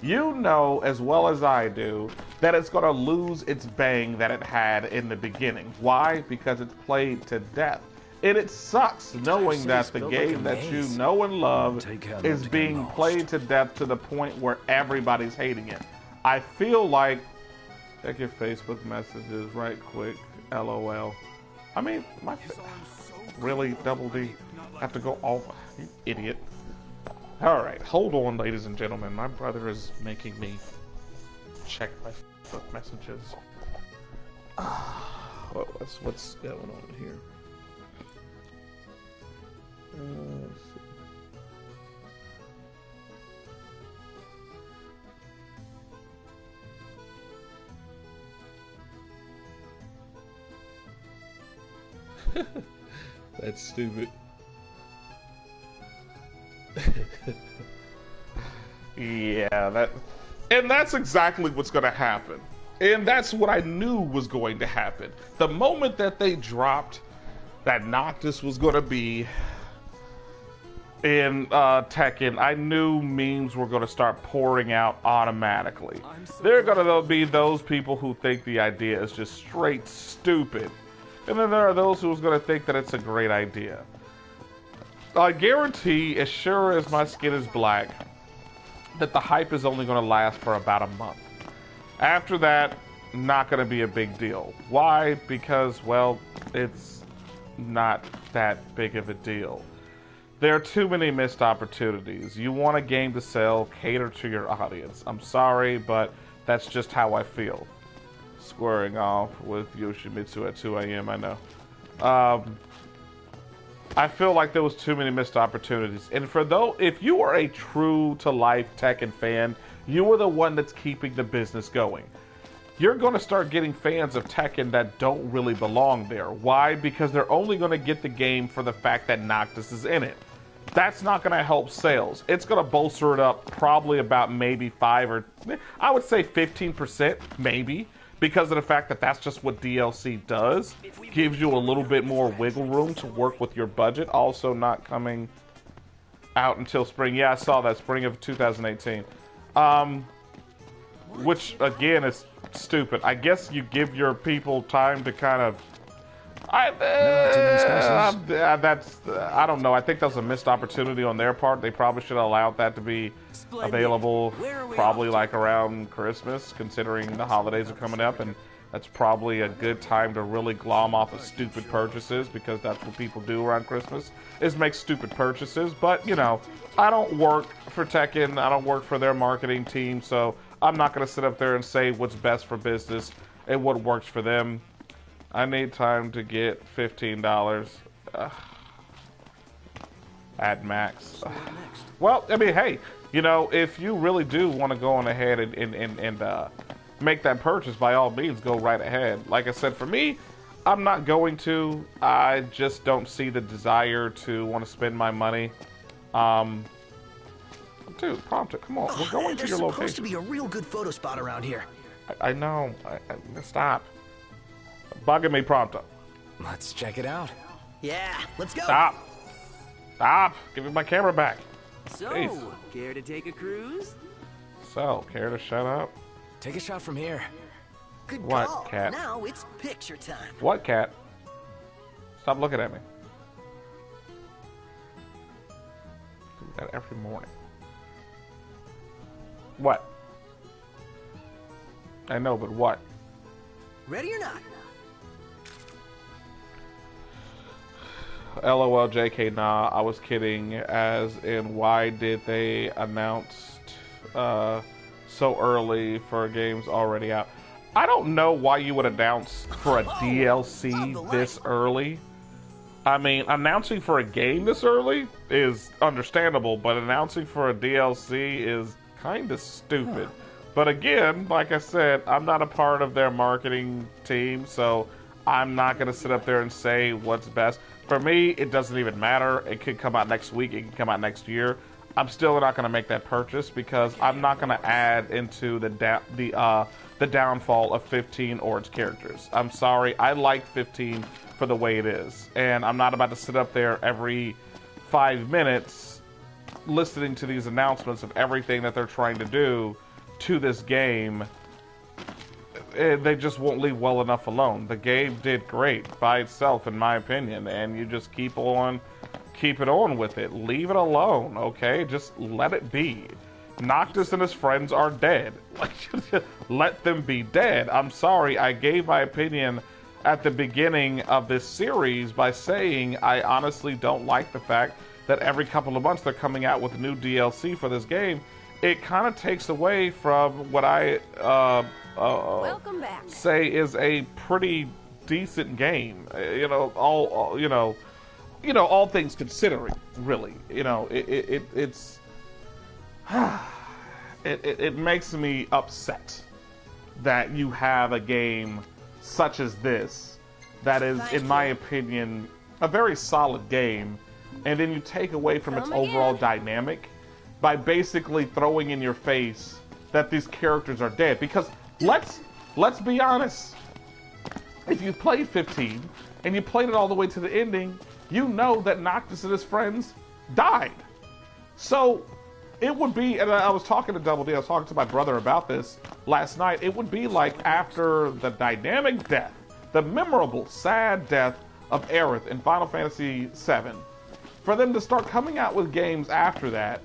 You know as well as I do that it's going to lose its bang that it had in the beginning. Why? Because it's played to death. And it sucks knowing that the game that you know and love is being played to death to the point where everybody's hating it. I feel like, check your Facebook messages right quick, LOL. I mean, really, Double D? Have to go all, you idiot. Alright, hold on, ladies and gentlemen. My brother is making me check my Facebook messages. What's going on here? Let's see. That's stupid. Yeah, that's exactly what's going to happen. And that's what I knew was going to happen. The moment that they dropped that Noctis was going to be in Tekken, I knew memes were going to start pouring out automatically. There are going to be those people who think the idea is just straight stupid. And then there are those who's going to think that it's a great idea. I guarantee, as sure as my skin is black, that the hype is only going to last for about a month. After that, not going to be a big deal. Why? Because, well, it's not that big of a deal. There are too many missed opportunities. You want a game to sell, cater to your audience. I'm sorry, but that's just how I feel. Squaring off with Yoshimitsu at 2 a.m., I know. I feel like there was too many missed opportunities. And if you are a true-to-life Tekken fan, you are the one that's keeping the business going. You're going to start getting fans of Tekken that don't really belong there. Why? Because they're only going to get the game for the fact that Noctis is in it. That's not going to help sales. It's going to bolster it up probably about maybe 5 or, I would say 15%, maybe. Because of the fact that that's just what DLC does. Gives you a little bit more wiggle room to work with your budget. Also not coming out until spring. Yeah, I saw that, spring of 2018. Which, again, is stupid. I guess you give your people time to kind of... I don't know. I think that's a missed opportunity on their part. They probably should have allowed that to be available probably like around Christmas, considering the holidays are coming up, and that's probably a good time to really glom off of stupid purchases, because that's what people do around Christmas, is make stupid purchases. But, you know, I don't work for Tekken. I don't work for their marketing team, so I'm not going to sit up there and say what's best for business and what works for them. I need time to get $15 at max. Well, I mean, hey, you know, if you really do want to go on ahead and make that purchase, by all means, go right ahead. Like I said, for me, I'm not going to. I just don't see the desire to want to spend my money. Dude, Prompto, come on. We're going to your location. There's supposed to be a real good photo spot around here. I know. Stop. Bugging me, Prompto. Let's check it out. Yeah, let's go. Stop. Stop. Give me my camera back. So, Jeez. care to take a cruise? So, care to shut up? Take a shot from here. Good What, call. cat? Now it's picture time. What, cat? Stop looking at me. Do that every morning. What? I know, but what? Ready or not? LOL, JK, nah, I was kidding, as in why did they announce so early for games already out? I don't know why you would announce for a DLC this early. I mean, announcing for a game this early is understandable, but announcing for a DLC is kind of stupid. But again, like I said, I'm not a part of their marketing team, so I'm not going to sit up there and say what's best. For me, it doesn't even matter. It could come out next week. It can come out next year. I'm still not going to make that purchase because I'm not going to add into the downfall of 15 or its characters. I'm sorry. I like 15 for the way it is. And I'm not about to sit up there every 5 minutes listening to these announcements of everything that they're trying to do to this game. They just won't leave well enough alone. The game did great by itself, in my opinion, and you just keep it on with it. Leave it alone, okay? Just let it be. Noctis and his friends are dead. Let them be dead. I'm sorry, I gave my opinion at the beginning of this series by saying I honestly don't like the fact that every couple of months they're coming out with new DLC for this game. It kind of takes away from what I Welcome back. say is a pretty decent game. You know, all things considering, really. You know, it's it makes me upset that you have a game such as this that is, in my opinion, a very solid game, and then you take away from its overall dynamic by basically throwing in your face that these characters are dead. Because let's be honest, if you played 15 and you played it all the way to the ending, you know that Noctis and his friends died. So it would be, and I was talking to Double D, I was talking to my brother about this last night, it would be like after the dynamic death, the memorable, sad death of Aerith in Final Fantasy VII, for them to start coming out with games after that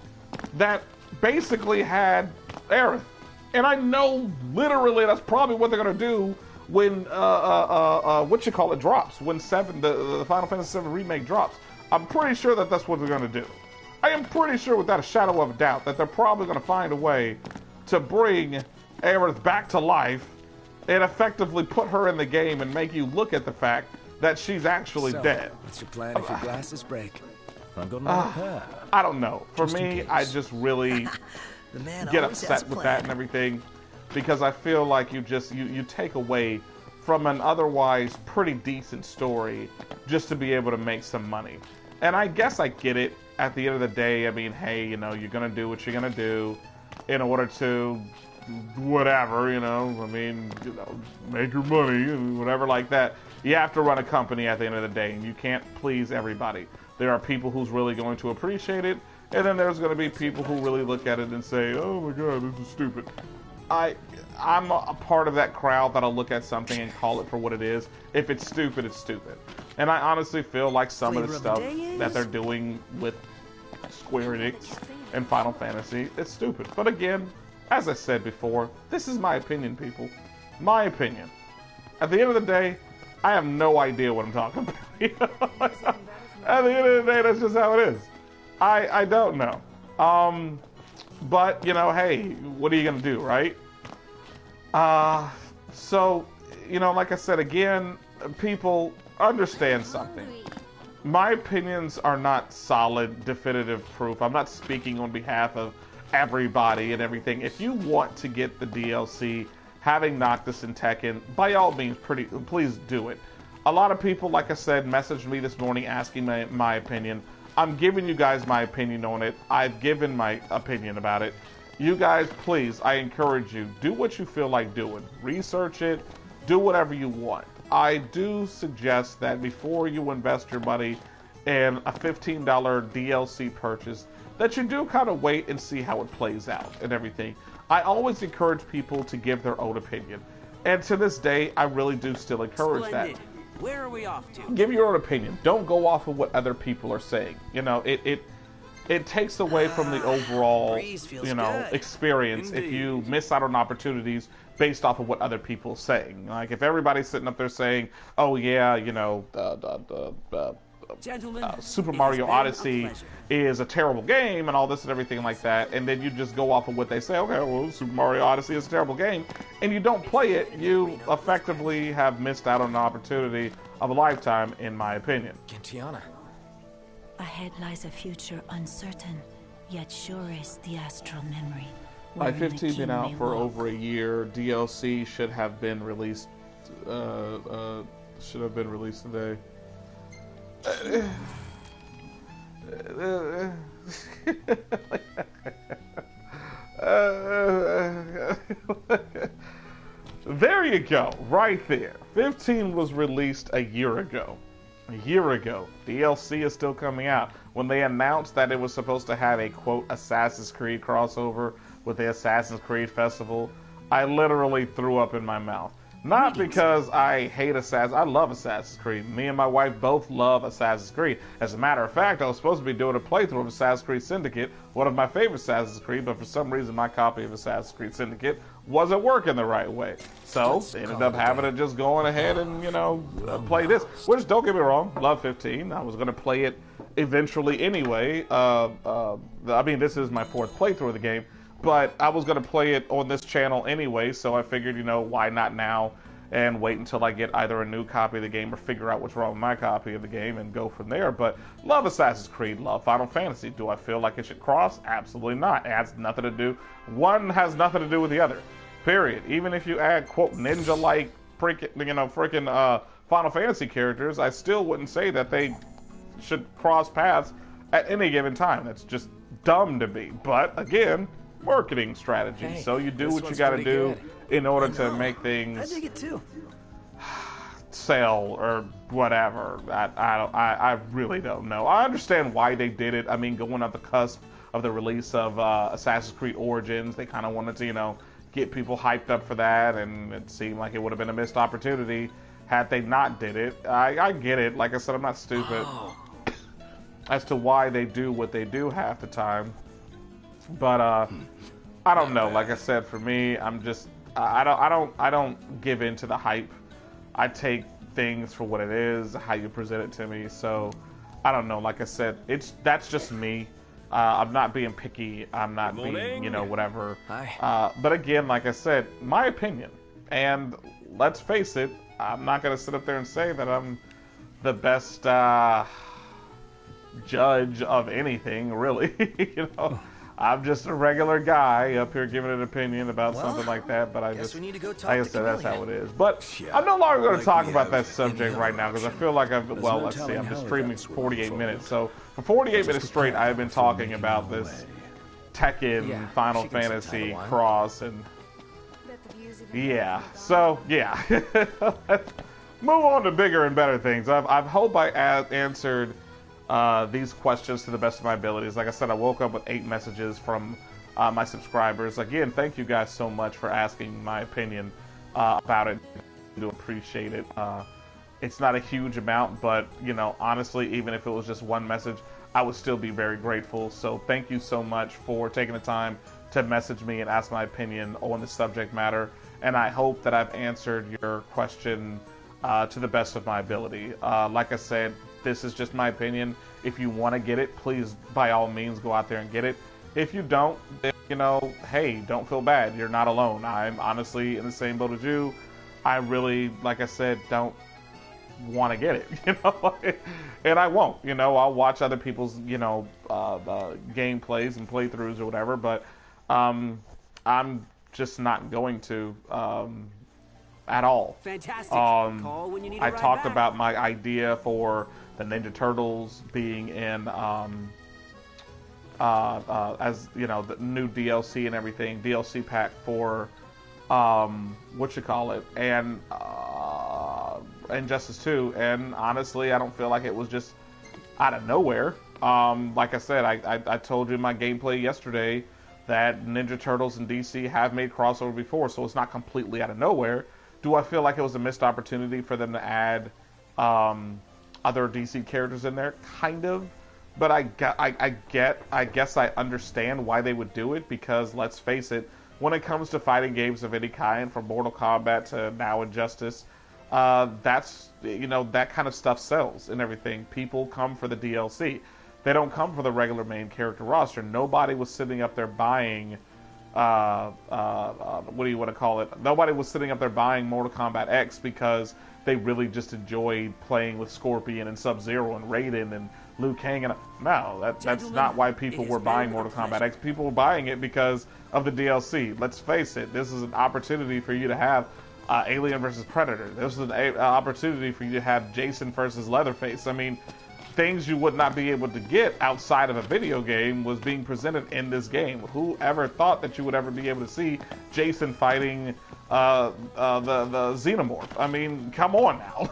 basically had Aerith. And I know literally that's probably what they're gonna do when drops, when the Final Fantasy VII Remake drops. I'm pretty sure that that's what they're gonna do. I am pretty sure without a shadow of a doubt that they're probably gonna find a way to bring Aerith back to life and effectively put her in the game and make you look at the fact that she's actually dead. What's your plan if your glasses break? I've got another pair. I don't know. For me, I just really get upset with that and everything, because I feel like you take away from an otherwise pretty decent story just to be able to make some money. And I guess I get it at the end of the day. I mean, hey, you know, you're gonna do what you're gonna do in order to whatever, you know, I mean, you know, make your money and whatever like that. You have to run a company at the end of the day, and you can't please everybody. There are people who's really going to appreciate it, and then there's going to be people who really look at it and say, oh my god, this is stupid. I'm a part of that crowd that'll look at something and call it for what it is. If it's stupid, it's stupid. And I honestly feel like some of the stuff that they're doing with Square Enix and Final Fantasy is stupid. But again, as I said before, this is my opinion, people. My opinion. At the end of the day, I have no idea what I'm talking about. At the end of the day, that's just how it is. I don't know. But, you know, hey, what are you going to do, right? So, you know, like I said, again, people, understand something. My opinions are not solid, definitive proof. I'm not speaking on behalf of everybody and everything. If you want to get the DLC, having Noctis and Tekken, by all means, please do it. A lot of people, like I said, messaged me this morning asking my opinion. I'm giving you guys my opinion on it. I've given my opinion about it. You guys, please, I encourage you, do what you feel like doing. Research it. Do whatever you want. I do suggest that before you invest your money in a $15 DLC purchase, that you do kind of wait and see how it plays out and everything. I always encourage people to give their own opinion. And to this day, I really do still encourage that. Where are we off to? Give your own opinion. Don't go off of what other people are saying. You know, it takes away from the overall, experience if you miss out on opportunities based off of what other people are saying. Like, if everybody's sitting up there saying, oh yeah, Super Mario Odyssey is a terrible game and all this and everything like that, and then you just go off of what they say, okay, well, Super Mario Odyssey is a terrible game, and you don't play it, you effectively have missed out on an opportunity of a lifetime, in my opinion. Gentiana. Ahead lies a future uncertain, yet sure is the astral memory. By 15 been out for over a year, DLC should have been released today. There you go, right there. 15 was released a year ago. DLC is still coming out. When they announced that it was supposed to have a, quote, Assassin's Creed crossover with the Assassin's Creed Festival, I literally threw up in my mouth. Not because I hate Assassin's. I love Assassin's Creed. Me and my wife both love Assassin's Creed. As a matter of fact, I was supposed to be doing a playthrough of Assassin's Creed Syndicate, one of my favorite Assassin's Creed, but for some reason my copy of Assassin's Creed Syndicate wasn't working the right way. So, they ended up having to just go on ahead and, play this. Which, don't get me wrong, love 15. I was going to play it eventually anyway. This is my fourth playthrough of the game. But I was going to play it on this channel anyway, so I figured, why not now and wait until I get either a new copy of the game or figure out what's wrong with my copy of the game and go from there. But love Assassin's Creed, love Final Fantasy. Do I feel like it should cross? Absolutely not. It has nothing to do. One has nothing to do with the other. Period. Even if you add, quote, ninja-like freaking Final Fantasy characters, I still wouldn't say that they should cross paths at any given time. That's just dumb to me. But, again, marketing strategy. Hey, so you do what you got to do in order to make things I dig it too. Sell or whatever. I really don't know. I understand why they did it. I mean, going at the cusp of the release of Assassin's Creed Origins, they kind of wanted to, get people hyped up for that, and it seemed like it would have been a missed opportunity had they not did it. I get it. Like I said, I'm not stupid as to why they do what they do half the time. But I don't know. Like I said, for me, I'm just I don't give in to the hype. I take things for what it is, how you present it to me. So I don't know. Like I said, that's just me. I'm not being picky. I'm not being whatever. Hi. But again, like I said, my opinion. And let's face it, I'm not gonna sit up there and say that I'm the best judge of anything, really. I'm just a regular guy up here giving an opinion about something like that, but I just, we need to go talk like I to said, that's how Camellia. it is. But I'm no longer going to talk about that subject right now because I feel like let's see, I'm just streaming 48 minutes. So for 48 minutes straight, I've been talking about this Tekken Final Fantasy cross, and yeah, so yeah. Move on to bigger and better things. I hope I answered these questions to the best of my abilities. Like I said, I woke up with 8 messages from my subscribers. Again, thank you guys so much for asking my opinion about it. I do appreciate it. It's not a huge amount, but honestly, even if it was just one message, I would still be very grateful. So thank you so much for taking the time to message me and ask my opinion on the subject matter. And I hope that I've answered your question to the best of my ability. Like I said, this is just my opinion. If you want to get it, please, by all means, go out there and get it. If you don't, then, hey, don't feel bad. You're not alone. I'm honestly in the same boat as you. I really, like I said, don't want to get it, you know, and I won't, you know, I'll watch other people's, you know, gameplays and playthroughs or whatever, but I'm just not going to at all. Fantastic. Call when you need I a ride talked back. about my idea for the Ninja Turtles being in as, you know, the new DLC and everything, DLC pack for and Injustice 2, and honestly I don't feel like it was just out of nowhere. Like I said, I told you in my gameplay yesterday that Ninja Turtles and DC have made crossover before, so it's not completely out of nowhere. Do I feel like it was a missed opportunity for them to add other DC characters in there? Kind of. But I guess I understand why they would do it, because let's face it, when it comes to fighting games of any kind, from Mortal Kombat to now Injustice, that's, you know, that kind of stuff sells and everything. People come for the DLC. They don't come for the regular main character roster. Nobody was sitting up there buying, what do you want to call it? Nobody was sitting up there buying Mortal Kombat X because they really just enjoyed playing with Scorpion and Sub-Zero and Raiden and Liu Kang. And no, that's not why people were buying Mortal Kombat X. People were buying it because of the DLC. Let's face it, this is an opportunity for you to have Alien versus Predator. This is an opportunity for you to have Jason versus Leatherface. I mean, things you would not be able to get outside of a video game was being presented in this game. Who ever thought that you would ever be able to see Jason fighting the Xenomorph? I mean, come on now.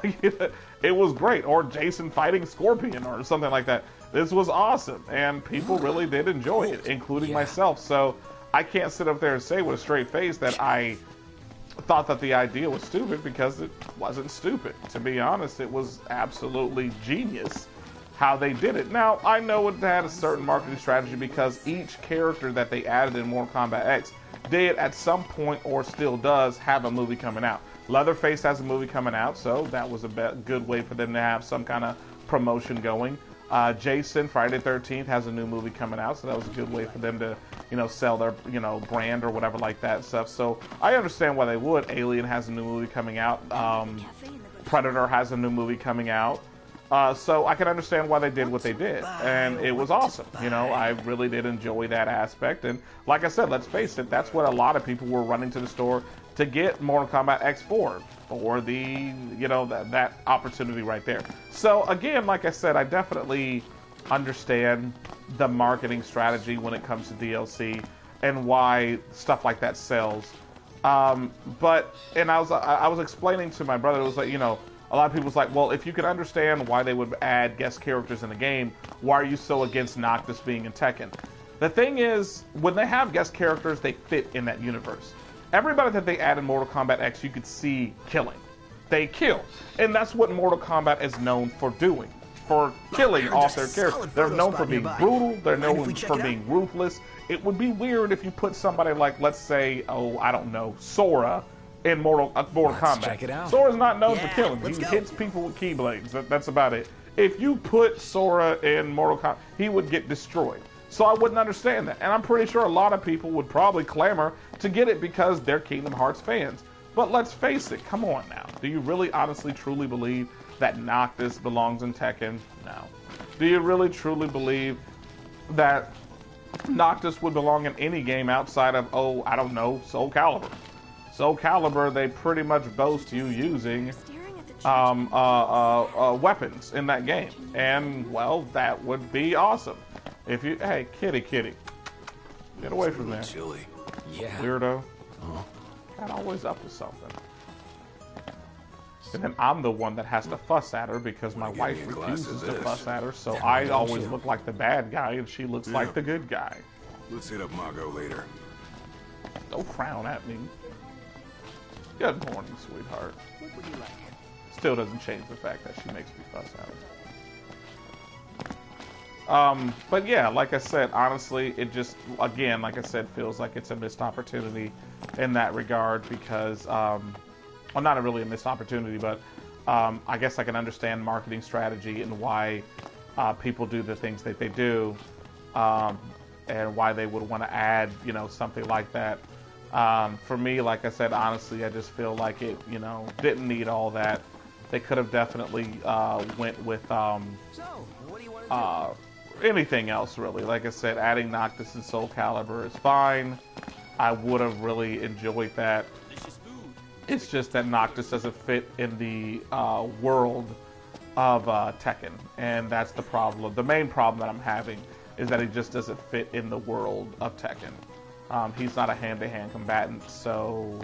It was great. Or Jason fighting Scorpion or something like that. This was awesome, and people really did enjoy it, including myself. So I can't sit up there and say with a straight face that I thought that the idea was stupid, because it wasn't stupid. To be honest, it was absolutely genius how they did it. Now, I know it had a certain marketing strategy, because each character that they added in Mortal Kombat X did at some point, or still does, have a movie coming out. Leatherface has a movie coming out, so that was a good way for them to have some kind of promotion going. Jason, Friday the 13th, has a new movie coming out, so that was a good way for them to, you know, sell their, you know, brand or whatever like that stuff. So I understand why they would. Alien has a new movie coming out. Predator has a new movie coming out. So I can understand why they did what they did, and it was awesome. You know, I really did enjoy that aspect, and like I said, let's face it, that's what a lot of people were running to the store to get Mortal Kombat X4 for the, you know, that opportunity right there. So again, like I said, I definitely understand the marketing strategy when it comes to DLC and why stuff like that sells. But I was explaining to my brother, it was like, you know, a lot of people was like, well, if you could understand why they would add guest characters in the game, why are you so against Noctis being in Tekken? The thing is, when they have guest characters, they fit in that universe. Everybody that they add in Mortal Kombat X, you could see killing. They kill. And that's what Mortal Kombat is known for doing. For killing off their characters. They're known for being brutal. They're known for being ruthless. It would be weird if you put somebody like, let's say, oh, I don't know, Sora in Mortal Kombat. Check it out. Sora's not known for killing. He hits people with keyblades. That's about it. If you put Sora in Mortal Kombat, he would get destroyed. So I wouldn't understand that. And I'm pretty sure a lot of people would probably clamor to get it because they're Kingdom Hearts fans. But let's face it, come on now. Do you really honestly truly believe that Noctis belongs in Tekken? No. Do you really truly believe that Noctis would belong in any game outside of, oh, I don't know, Soul Calibur? Soul Calibur, they pretty much boast you using weapons in that game. And, well, that would be awesome. If you, hey, kitty, get away from there. Chilly. Yeah. Weirdo. Cat always up to something. And then I'm the one that has to fuss at her because my wife refuses to fuss at her, so I always look like the bad guy and she looks like the good guy. Let's hit up Margot later. Don't frown at me. Good morning, sweetheart. Still doesn't change the fact that she makes me fuss at her. But yeah, like I said, honestly, it just, again, like I said, feels like it's a missed opportunity in that regard because, well, not really a missed opportunity, but I guess I can understand marketing strategy and why people do the things that they do, and why they would want to add, you know, something like that. For me, like I said, honestly, I just feel like it, you know, didn't need all that. They could have definitely went with So, what do you want to do? anything else, really. Like I said, adding Noctis and Soul Calibur is fine. I would have really enjoyed that. It's just that Noctis doesn't fit in the world of Tekken, and that's the problem. The main problem that I'm having is that he just doesn't fit in the world of Tekken. He's not a hand-to-hand combatant, so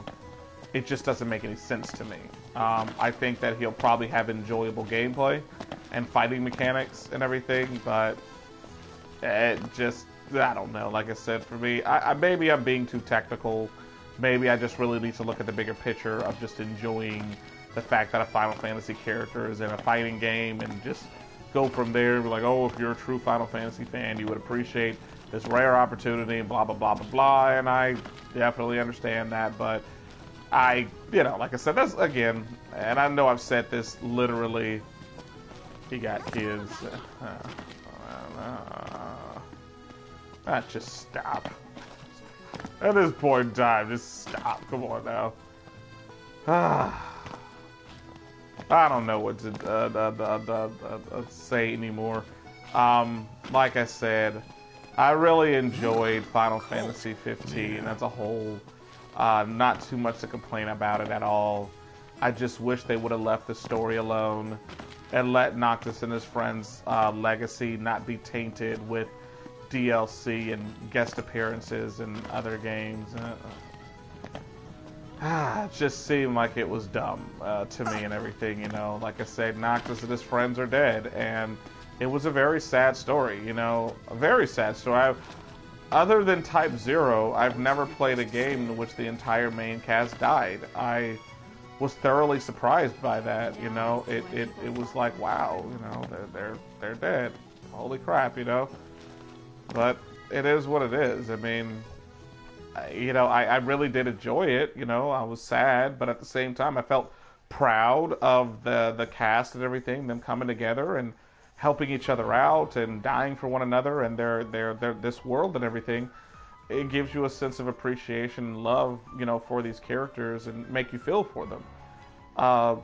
it just doesn't make any sense to me. I think that he'll probably have enjoyable gameplay and fighting mechanics and everything, but it just, I don't know. Like I said, for me, maybe I'm being too technical. Maybe I just really need to look at the bigger picture of just enjoying the fact that a Final Fantasy character is in a fighting game and just go from there. Be like, oh, if you're a true Final Fantasy fan, you would appreciate this rare opportunity and blah, blah, blah, blah, blah. And I definitely understand that, but like I said, that's, again, and I know I've said this literally, he got kids. Just stop. At this point in time, just stop. Come on now. I don't know what to say anymore. Like I said, I really enjoyed Final Fantasy 15 as a whole. Not too much to complain about it at all. I just wish they would have left the story alone and let Noctis and his friends' legacy not be tainted with DLC and guest appearances in other games. It just seemed like it was dumb to me and everything, you know. Like I said, Noctis and his friends are dead, and it was a very sad story, you know. A very sad story. Other than Type 0, I've never played a game in which the entire main cast died. I was thoroughly surprised by that, you know. It was like, wow, you know, they're dead. Holy crap, you know. But it is what it is. I mean, you know, I really did enjoy it, you know. I was sad, but at the same time, I felt proud of the cast and everything, them coming together and helping each other out and dying for one another and their this world and everything. It gives you a sense of appreciation and love, you know, for these characters and make you feel for them.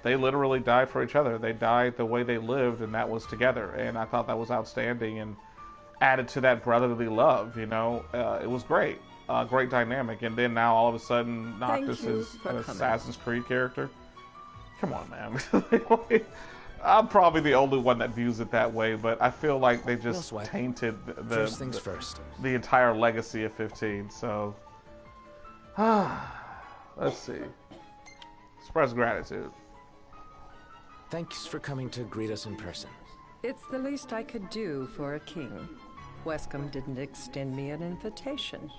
They literally died for each other. They died the way they lived, and that was together. And I thought that was outstanding and added to that brotherly love, you know. It was great. Great dynamic. And then now all of a sudden Noctis is an Assassin's Creed character. Come on, man. I'm probably the only one that views it that way, but I feel like they just tainted the entire legacy of 15. So, let's see. Express gratitude. Thanks for coming to greet us in person. It's the least I could do for a king. Wescom didn't extend me an invitation,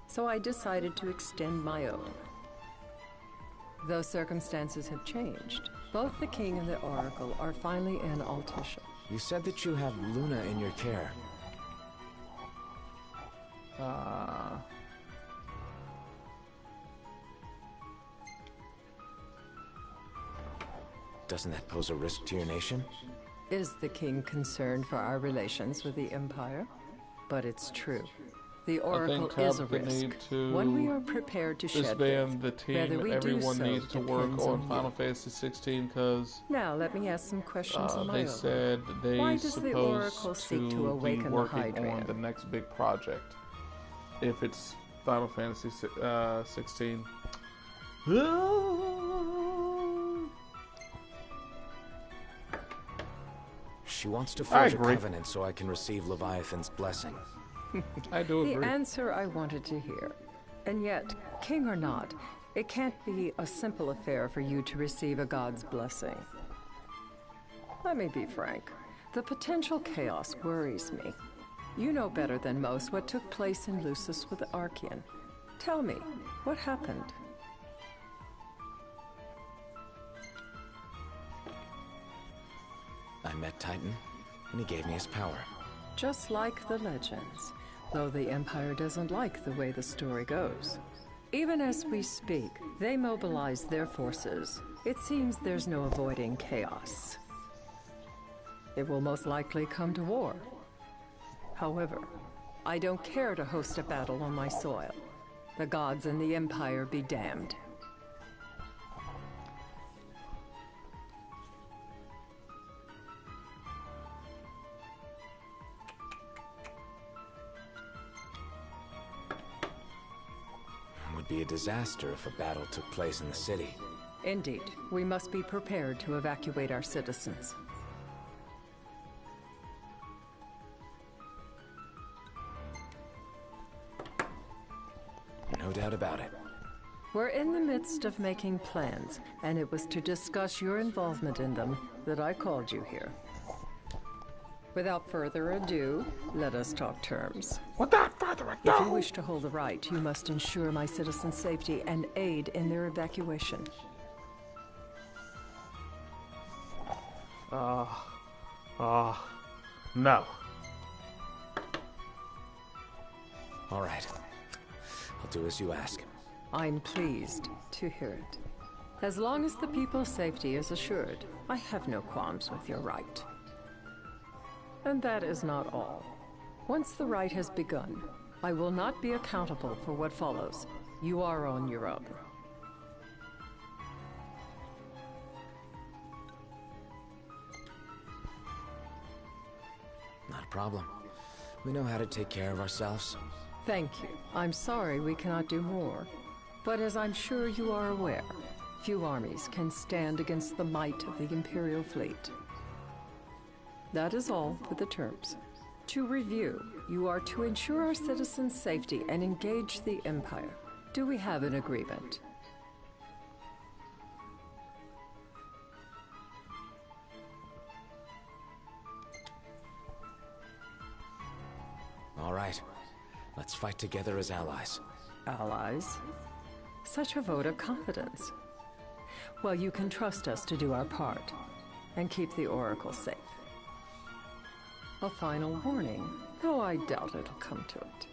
so I decided to extend my own. Though circumstances have changed, both the king and the oracle are finally in Altissia. You said that you have Luna in your care. Doesn't that pose a risk to your nation? Is the king concerned for our relations with the Empire? But it's true. The Oracle is a risk. One we are prepared to shed with. The team, everyone needs to work on Final Fantasy 16 because now let me ask some questions on my own. They said Why does the Oracle seek to awaken be working on the next big project. If it's Final Fantasy 16. She wants to forge a covenant so I can receive Leviathan's blessing. I do agree. The answer I wanted to hear. And yet, king or not, it can't be a simple affair for you to receive a god's blessing. Let me be frank. The potential chaos worries me. You know better than most what took place in Lucis with Archean. Tell me, what happened? I met Titan, and he gave me his power. Just like the legends, though the Empire doesn't like the way the story goes. Even as we speak, they mobilize their forces. It seems there's no avoiding chaos. It will most likely come to war. However, I don't care to host a battle on my soil. The gods and the Empire be damned. be a disaster if a battle took place in the city. Indeed. We must be prepared to evacuate our citizens. No doubt about it. We're in the midst of making plans, and it was to discuss your involvement in them that I called you here. Without further ado, let us talk terms. Without further ado! If you wish to hold the right, you must ensure my citizens' safety and aid in their evacuation. No. All right. I'll do as you ask. I'm pleased to hear it. As long as the people's safety is assured, I have no qualms with your right. And that is not all. Once the rite has begun, I will not be accountable for what follows. You are on your own. Not a problem. We know how to take care of ourselves. Thank you. I'm sorry we cannot do more. But as I'm sure you are aware, few armies can stand against the might of the Imperial fleet. That is all for the terms. To review, you are to ensure our citizens' safety and engage the Empire. Do we have an agreement? All right. Let's fight together as allies. Allies? Such a vote of confidence. Well, you can trust us to do our part and keep the Oracle safe. A final warning, though I doubt it'll come to it.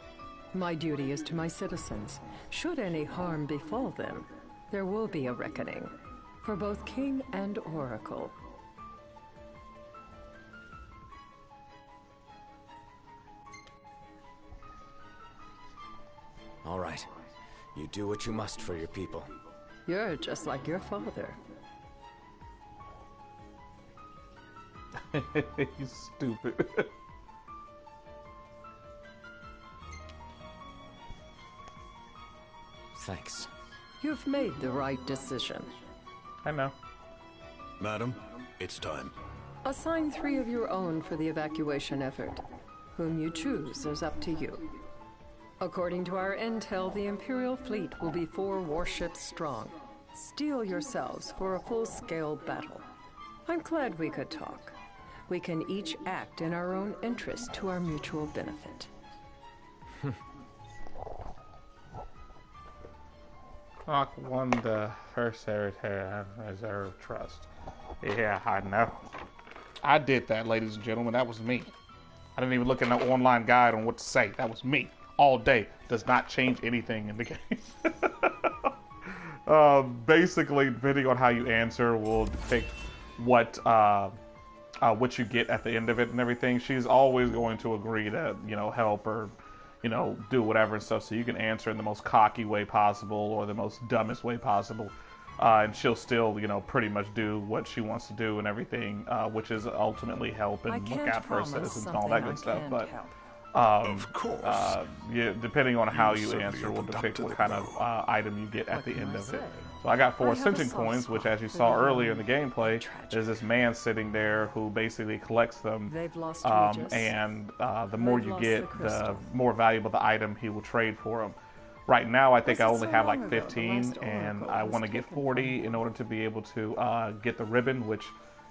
My duty is to my citizens. Should any harm befall them, there will be a reckoning for both King and Oracle. All right. You do what you must for your people. You're just like your father. He's stupid. Thanks. You've made the right decision. I know. Madam, it's time. Assign 3 of your own for the evacuation effort. Whom you choose is up to you. According to our intel, the Imperial fleet will be 4 warships strong. Steel yourselves for a full-scale battle. I'm glad we could talk. We can each act in our own interest to our mutual benefit. Clock won the first Secretary Reserve Trust. Yeah, I know. I did that, ladies and gentlemen. That was me. I didn't even look in the online guide on what to say. That was me. All day. Does not change anything in the game. Basically, depending on how you answer, will depict what you get at the end of it and everything. She's always going to agree to, help or, do whatever and stuff. So you can answer in the most cocky way possible or the most dumbest way possible. And she'll still, pretty much do what she wants to do and everything, which is ultimately help and look out for her citizens and all that good stuff. But of course. Yeah, depending on how you answer will depict what kind of item you get at the end of it. So I got 4 Ascension coins, which, as you saw earlier in the gameplay, there's this man sitting there who basically collects them. And the more you get, the more valuable the item he will trade for them. Right now, I think I only have like 15, and I want to get 40 in order to be able to get the ribbon, which,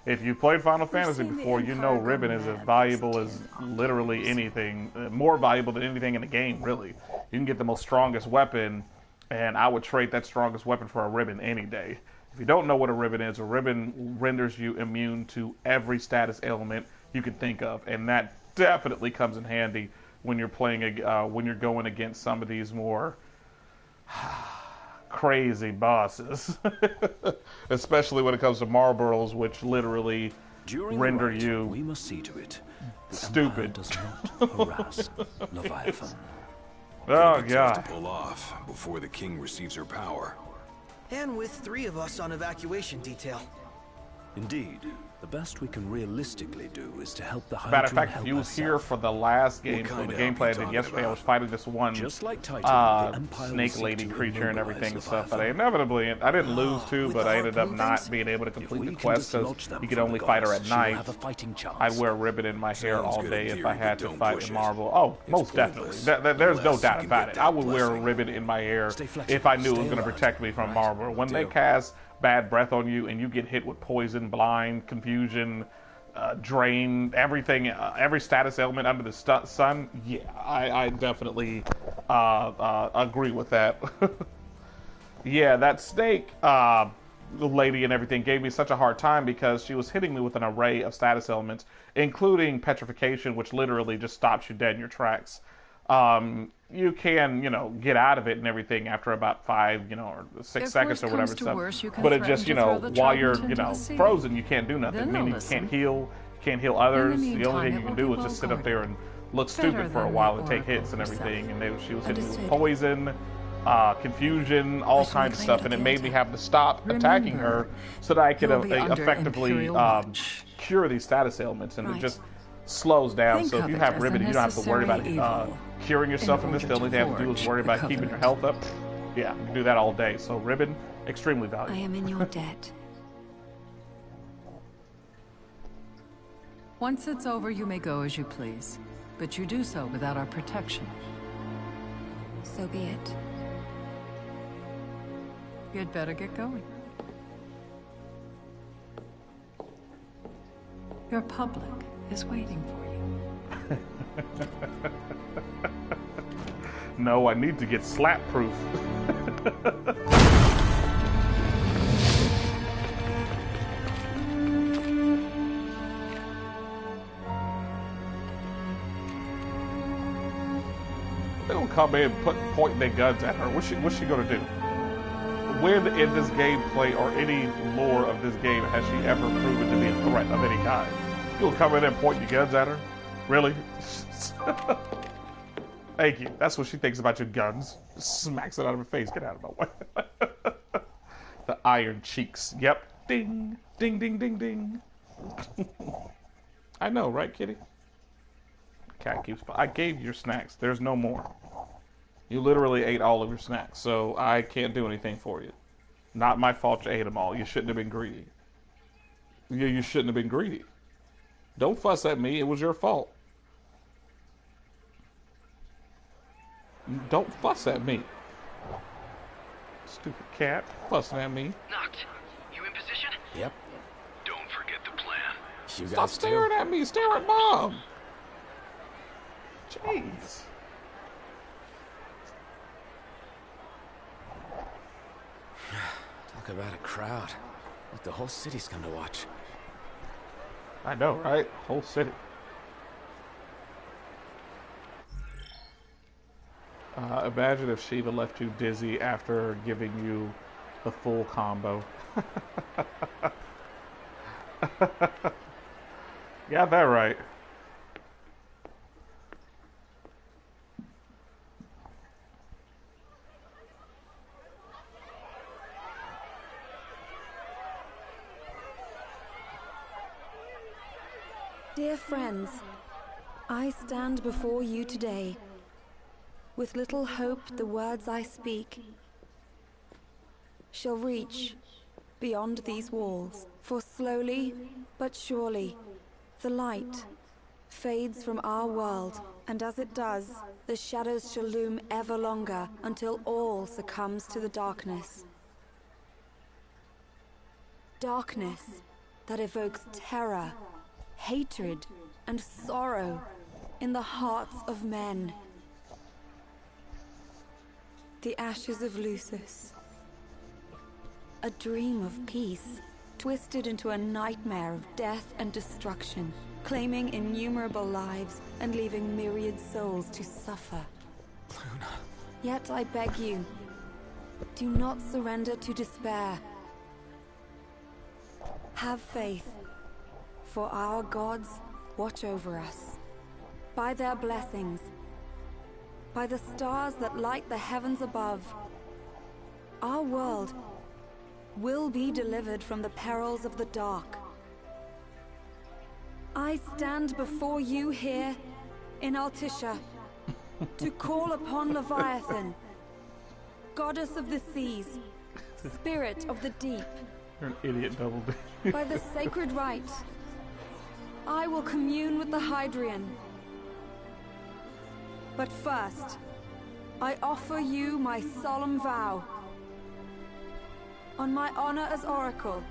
if you've played Final Fantasy before, you know ribbon is as valuable as literally anything, more valuable than anything in the game, really. You can get the most strongest weapon, and I would trade that strongest weapon for a ribbon any day. If you don't know what a ribbon renders you immune to every status ailment you can think of, and that definitely comes in handy when you're playing, when you're going against some of these more crazy bosses. Especially when it comes to Marlboros, which literally render you we must see to it stupid. does not harass Leviathan. Oh Tough god. to pull off before the king receives her power. And with 3 of us on evacuation detail. Indeed. The best we can realistically do is to help the Hydra. Matter of fact, if you was here for the last game, the gameplay I did yesterday, I was fighting this one snake lady creature and everything and stuff. But I didn't lose too, but I ended up not being able to complete the quest because you could only fight her at night. I'd wear a ribbon in my hair all day if I had to fight the Marvel. Oh, most definitely. There's no doubt about it. I would wear a ribbon in my hair if I knew it was going to protect me from Marvel. When they cast bad breath on you and you get hit with poison, blind, confusion, drain, everything, every status element under the sun, yeah, I definitely agree with that. Yeah, that snake lady and everything gave me such a hard time because she was hitting me with an array of status elements, including petrification, which literally just stops you dead in your tracks. You can, get out of it and everything after about 5, or 6 seconds or whatever stuff. But it just, while you're, frozen, you can't do nothing. Meaning you can't heal others. The only thing you can do is just sit up there and look stupid for a while and take hits and everything. And she was hitting me with poison, confusion, all kinds of stuff, and it made me have to stop attacking her so that I could effectively cure these status ailments, and it just slows down. So if you have ribbon, you don't have to worry about curing yourself from this. The only thing you have to do is worry about keeping your health up. Yeah, you can do that all day. So ribbon, extremely valuable. I am in your debt. Once it's over, you may go as you please, but you do so without our protection. So be it. You'd better get going. Your public is waiting for you. No, I need to get slap-proof. They're gonna come in and point their guns at her. What's she gonna do? When in this gameplay or any lore of this game has she ever proven to be a threat of any kind? You'll come in and point your guns at her? Really? Thank you. That's what she thinks about your guns. Smacks it out of her face. Get out of my way. The iron cheeks. Yep. Ding. Ding, ding, ding, ding. I know, right, kitty? Cat keeps... I gave you your snacks. There's no more. You literally ate all of your snacks, so I can't do anything for you. Not my fault you ate them all. You shouldn't have been greedy. You shouldn't have been greedy. Don't fuss at me. It was your fault. Don't fuss at me. Stupid cat. Fussing at me. Knocked. You in position? Yep. Don't forget the plan. You guys Stop staring at me. Stare at Mom. Jeez. Talk about a crowd. Like the whole city's come to watch. I know, right? Whole city. Imagine if Shiva left you dizzy after giving you the full combo. Got that right. Dear friends, I stand before you today with little hope the words I speak shall reach beyond these walls. For slowly but surely, the light fades from our world, and as it does, the shadows shall loom ever longer until all succumbs to the darkness. Darkness that evokes terror, hatred, and sorrow in the hearts of men. The ashes of Lucis. A dream of peace, twisted into a nightmare of death and destruction, claiming innumerable lives and leaving myriad souls to suffer. Luna. Yet I beg you, do not surrender to despair. Have faith, for our gods watch over us. By their blessings, by the stars that light the heavens above, our world will be delivered from the perils of the dark, I stand before you here in Altissia to call upon Leviathan, goddess of the seas, spirit of the deep. You're an idiot, Double D. By the sacred rite, I will commune with the Hydrian. But first, I offer you my solemn vow. On my honor as Oracle,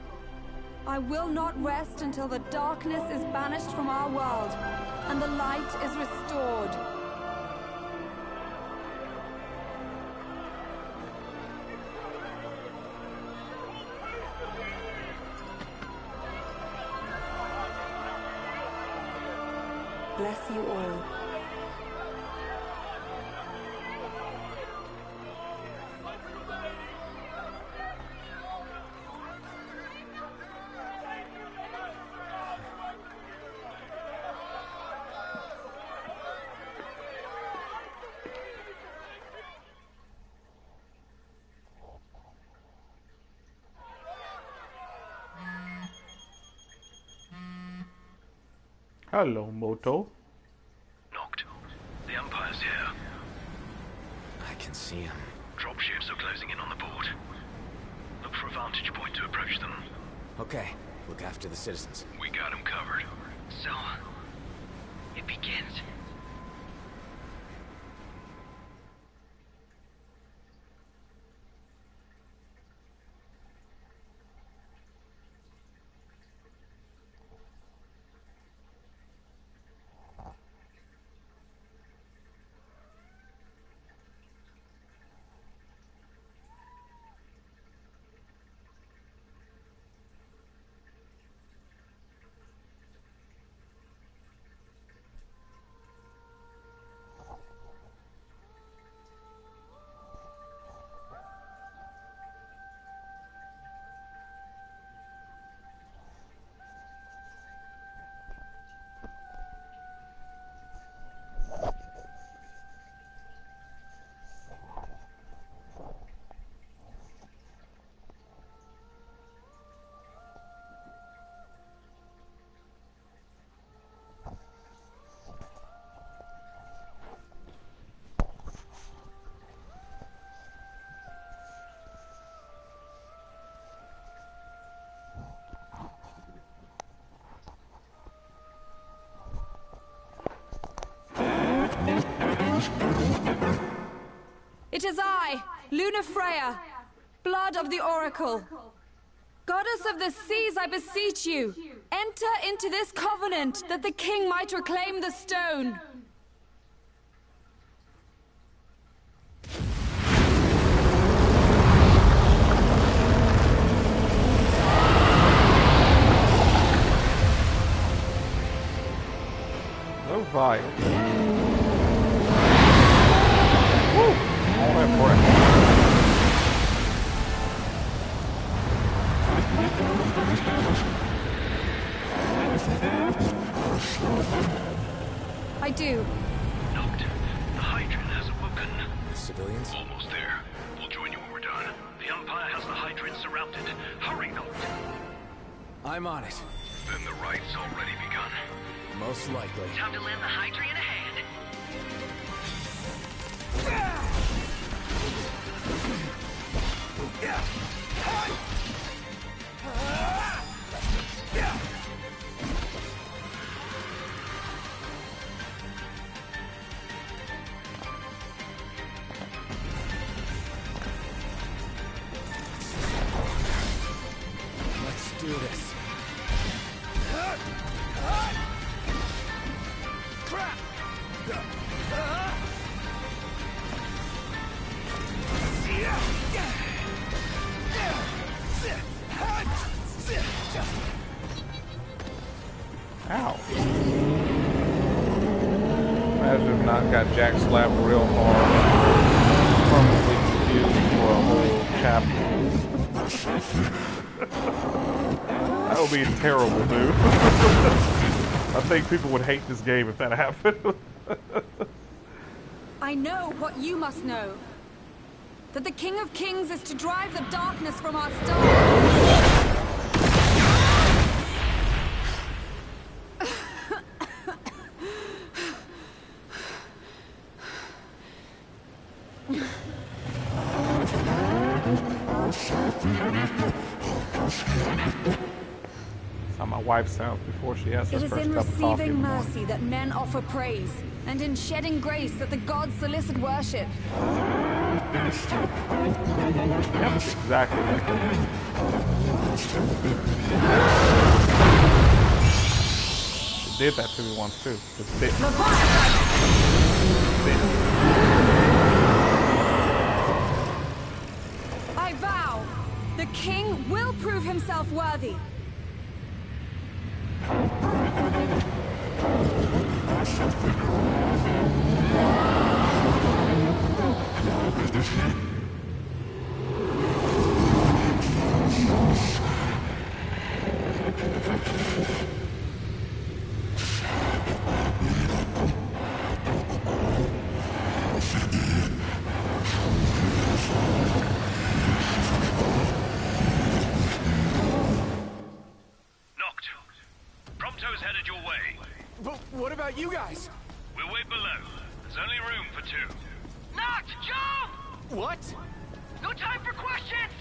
I will not rest until the darkness is banished from our world and the light is restored. Bless you all. Hello, Moto. Knocked. The Empire's here. I can see him. Dropships are closing in on the port. Look for a vantage point to approach them. Okay, look after the citizens. We got them covered. So, it begins. It is I, Lunafreya, blood of the Oracle. Goddess of the seas, I beseech you, enter into this covenant that the king might reclaim the stone. No vibe. All that breath. I do. Knocked. The Hydrian has awoken. Civilians? Almost there. We'll join you when we're done. The Empire has the Hydrian surrounded. Hurry, Knocked. I'm on it. Then the right's already begun. Most likely. Time to lend the Hydrian a hand. Let's do this. Ow. Imagine if not got Jack slapped real hard. Permanently confused for a whole chapter. That would be terrible, dude. I think people would hate this game if that happened. I know what you must know. That the King of Kings is to drive the darkness from our stars. That's how my wife sounds before she has her It is first in cup of coffee. receiving mercy that men offer praise, and in shedding grace that the gods solicit worship. Yep, exactly like that. She did that to me once too. Just bit. I vow, the king will prove himself worthy. Prompto's headed your way. But what about you guys? We'll wait below. There's only room for two. Noct, jump! What? No time for questions!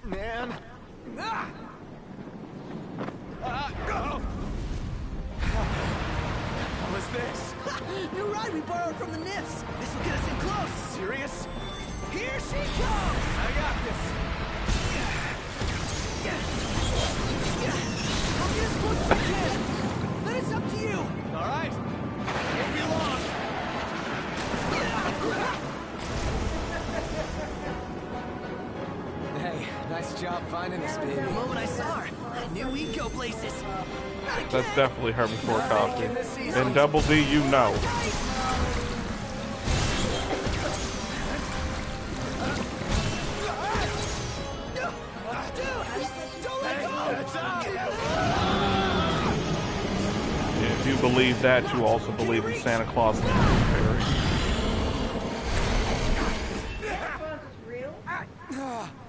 Man. Ah! Go! What was this? New ride we borrowed from the Nifs. This will get us in close. Serious? Here she comes! I got this. I'll get as close as I can. Then it's up to you. All right. Won't be long. Hey, nice job finding us, baby. The moment I saw her, I knew we'd go places. That's definitely her before coffee. And Double D, you know. If you believe that, you also believe in Santa Claus and the Tooth Fairy.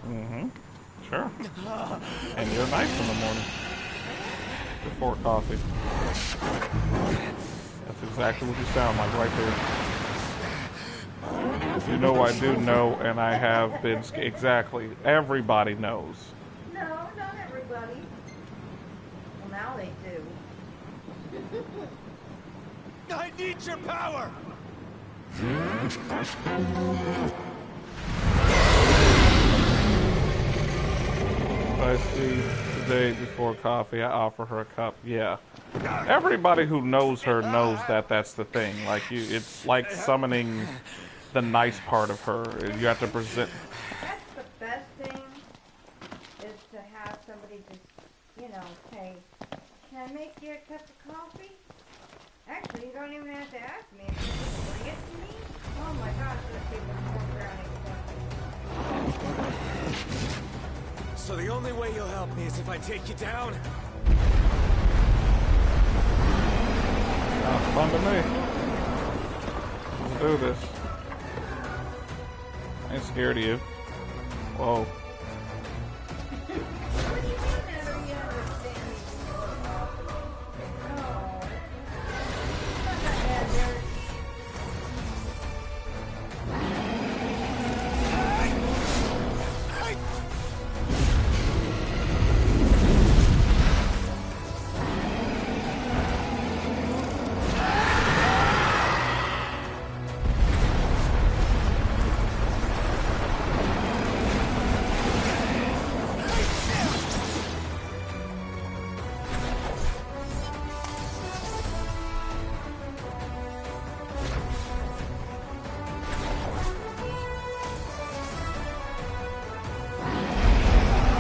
Mm-hmm. Sure. And you're nice in the morning. Before coffee. That's exactly what you sound like right there. You know I do know, and I have been... Exactly. Everybody knows. No, not everybody. Well, now they do. I need your power! I see today before coffee, I offer her a cup. Yeah. Everybody who knows her knows that that's the thing. Like, it's like summoning the nice part of her. You have to present... That's the best thing, is to have somebody just, you know, say, can I make you a cup of coffee? Actually, you don't even have to ask me. If you just bring it to me, oh my gosh, those people walk around accepting. So the only way you'll help me is if I take you down? Sounds fun to me. Let's do this. I ain't scared of you. Whoa.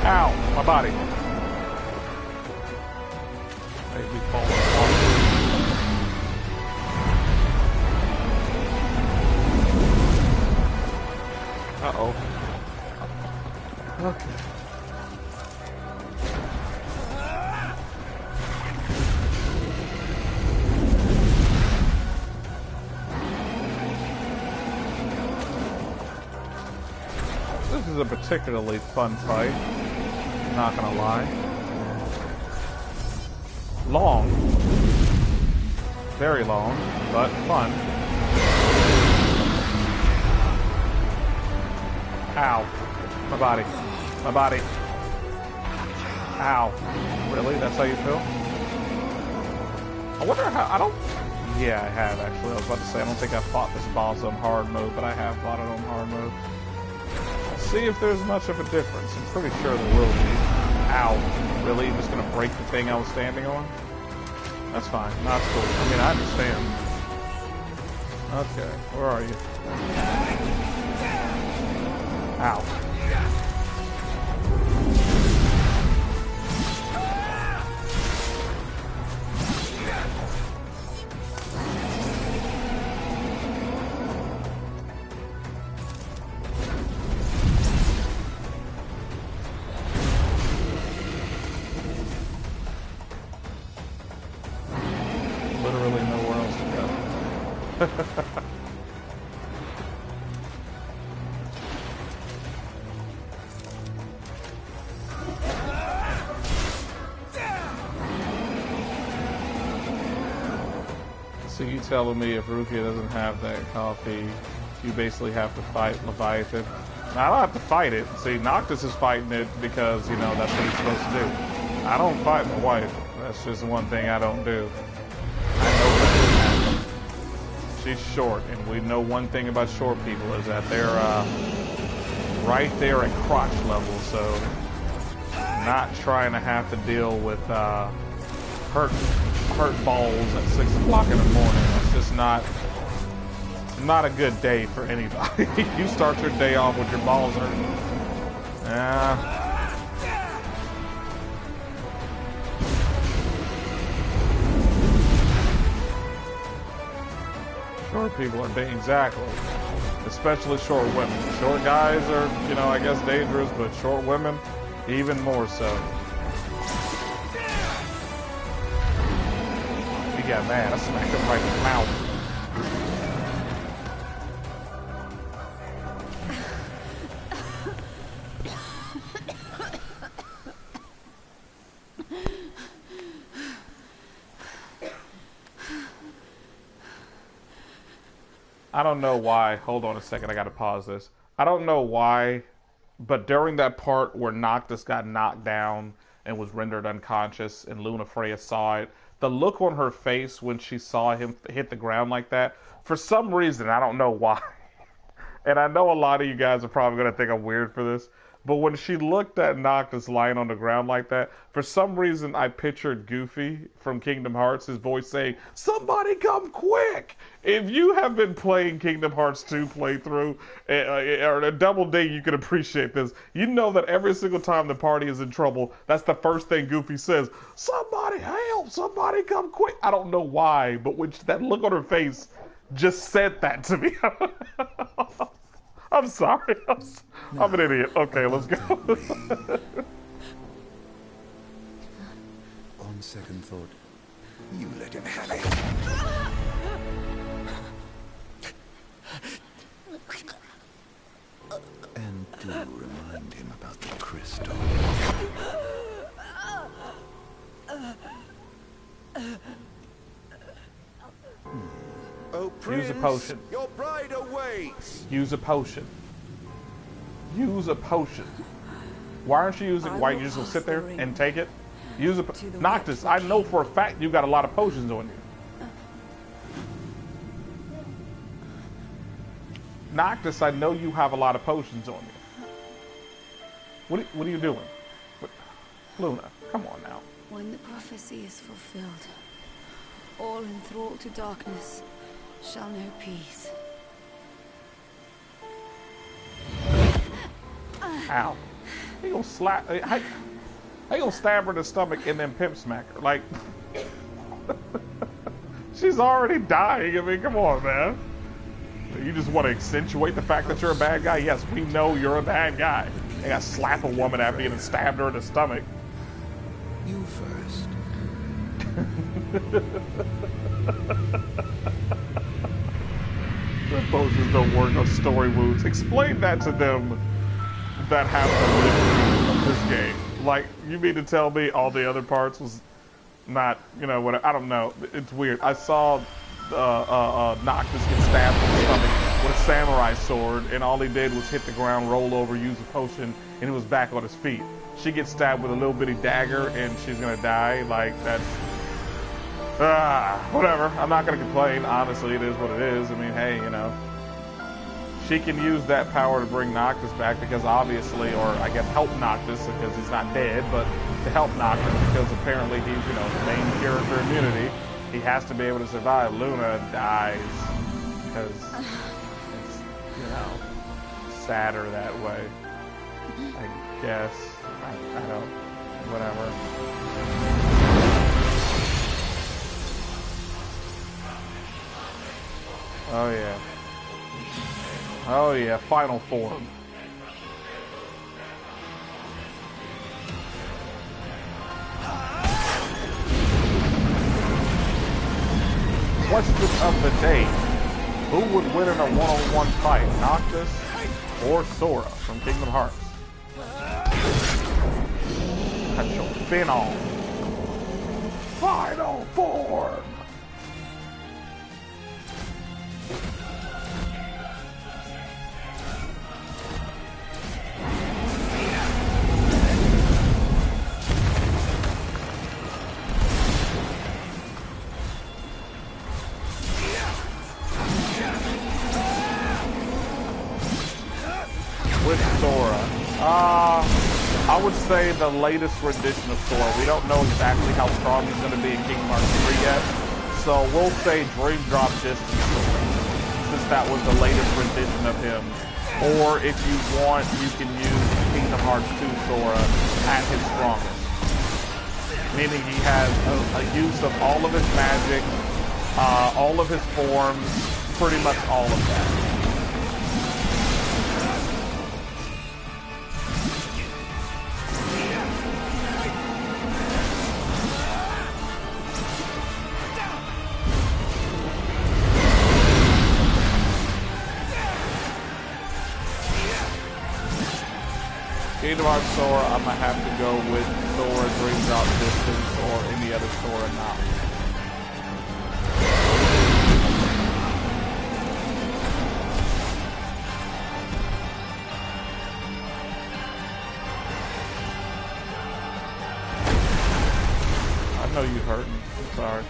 Ow, my body. Maybe fall apart. Uh-oh. Okay. This is a particularly fun fight. Not gonna lie. long. Very long, but fun. Ow. My body. My body. Ow. Really? That's how you feel? I wonder how... I don't... Yeah, I have, actually. I was about to say, I don't think I fought this boss on hard mode, but I have fought it on hard mode. Let's see if there's much of a difference. I'm pretty sure there will be. Ow. Really? You're just gonna break the thing I was standing on? That's fine. That's cool. I mean, I understand. Okay. Where are you? Ow. Literally nowhere else to go. So you telling me if Rukia doesn't have that coffee, you basically have to fight Leviathan? Now, I don't have to fight it. See, Noctis is fighting it because, you know, that's what he's supposed to do. I don't fight my wife. That's just one thing I don't do. I know that can happen. She's short, and we know one thing about short people is that they're right there at crotch level, so not trying to have to deal with hurt balls at 6 o'clock in the morning. It's just not a good day for anybody. You start your day off with your balls hurting. Short people are being exactly, especially short women. Short guys are, you know, I guess dangerous, but short women, even more so. He got mad. I smacked him right in the mouth. I don't know why. Hold on a second. I gotta pause this. I don't know why, but during that part where Noctis got knocked down and was rendered unconscious and Lunafreya saw it, the look on her face when she saw him hit the ground like that, for some reason, I don't know why, and I know a lot of you guys are probably going to think I'm weird for this, but when she looked at Noctis lying on the ground like that, for some reason I pictured Goofy from Kingdom Hearts, his voice saying, "Somebody come quick!" If you have been playing Kingdom Hearts 2 playthrough, or a Double D, you can appreciate this. You know that every single time the party is in trouble, that's the first thing Goofy says, "Somebody help! Somebody come quick!" I don't know why, but when that look on her face just said that to me. I'm sorry. I'm an idiot. Okay, let's go. On second thought, you let him have it. And do remind him about the crystal. Oh, Prince, use a potion. Your bride awaits. Use a potion. Use a potion. Why aren't you using? Why you just gonna sit there and take it? Use a Noctis. I know for a fact you got a lot of potions on you. Noctis, I know you have a lot of potions on you. What are you doing? Luna, come on now. When the prophecy is fulfilled, all enthralled to darkness shall know peace. Ow. He gonna slap, he gonna stab her in the stomach and then pimp smack her. Like, she's already dying. I mean, come on, man. You just want to accentuate the fact that you're a bad guy? Yes, we know you're a bad guy. You gotta slap a woman after you and stabbed her in the stomach. You first. The potions don't work on story wounds. Explain that to them that have the living of this game. Like, you mean to tell me all the other parts was not, you know, what, I don't know. It's weird. I saw Noctis get stabbed in the stomach with a samurai sword, and all he did was hit the ground, roll over, use a potion, and he was back on his feet. She gets stabbed with a little bitty dagger, and she's gonna die. Like, that's... whatever. I'm not gonna complain. Honestly, it is what it is. I mean, hey, you know. She can use that power to bring Noctis back because obviously, or I guess help Noctis because he's not dead, but to help Noctis because apparently he's, you know, the main character immunity. He has to be able to survive. Luna dies because it's, you know, sadder that way. I guess. I don't, whatever. Oh yeah. Oh yeah, final form. Question of the day. Who would win in a one-on-one fight, Noctis or Sora from Kingdom Hearts? Cut your fin on. Final form! With Sora. I would say the latest rendition of Sora. We don't know exactly how strong he's going to be in Kingdom Hearts 3 yet. So we'll say Dream Drop Distance Sora, since that was the latest rendition of him. Or if you want, you can use Kingdom Hearts 2 Sora at his strongest. Meaning he has a use of all of his magic, all of his forms, pretty much all of that. Kingdom Hearts Sora, I'm gonna have to go with Sora, Dream Drop Distance, or any other Sora now. I know you hurt me. I'm sorry.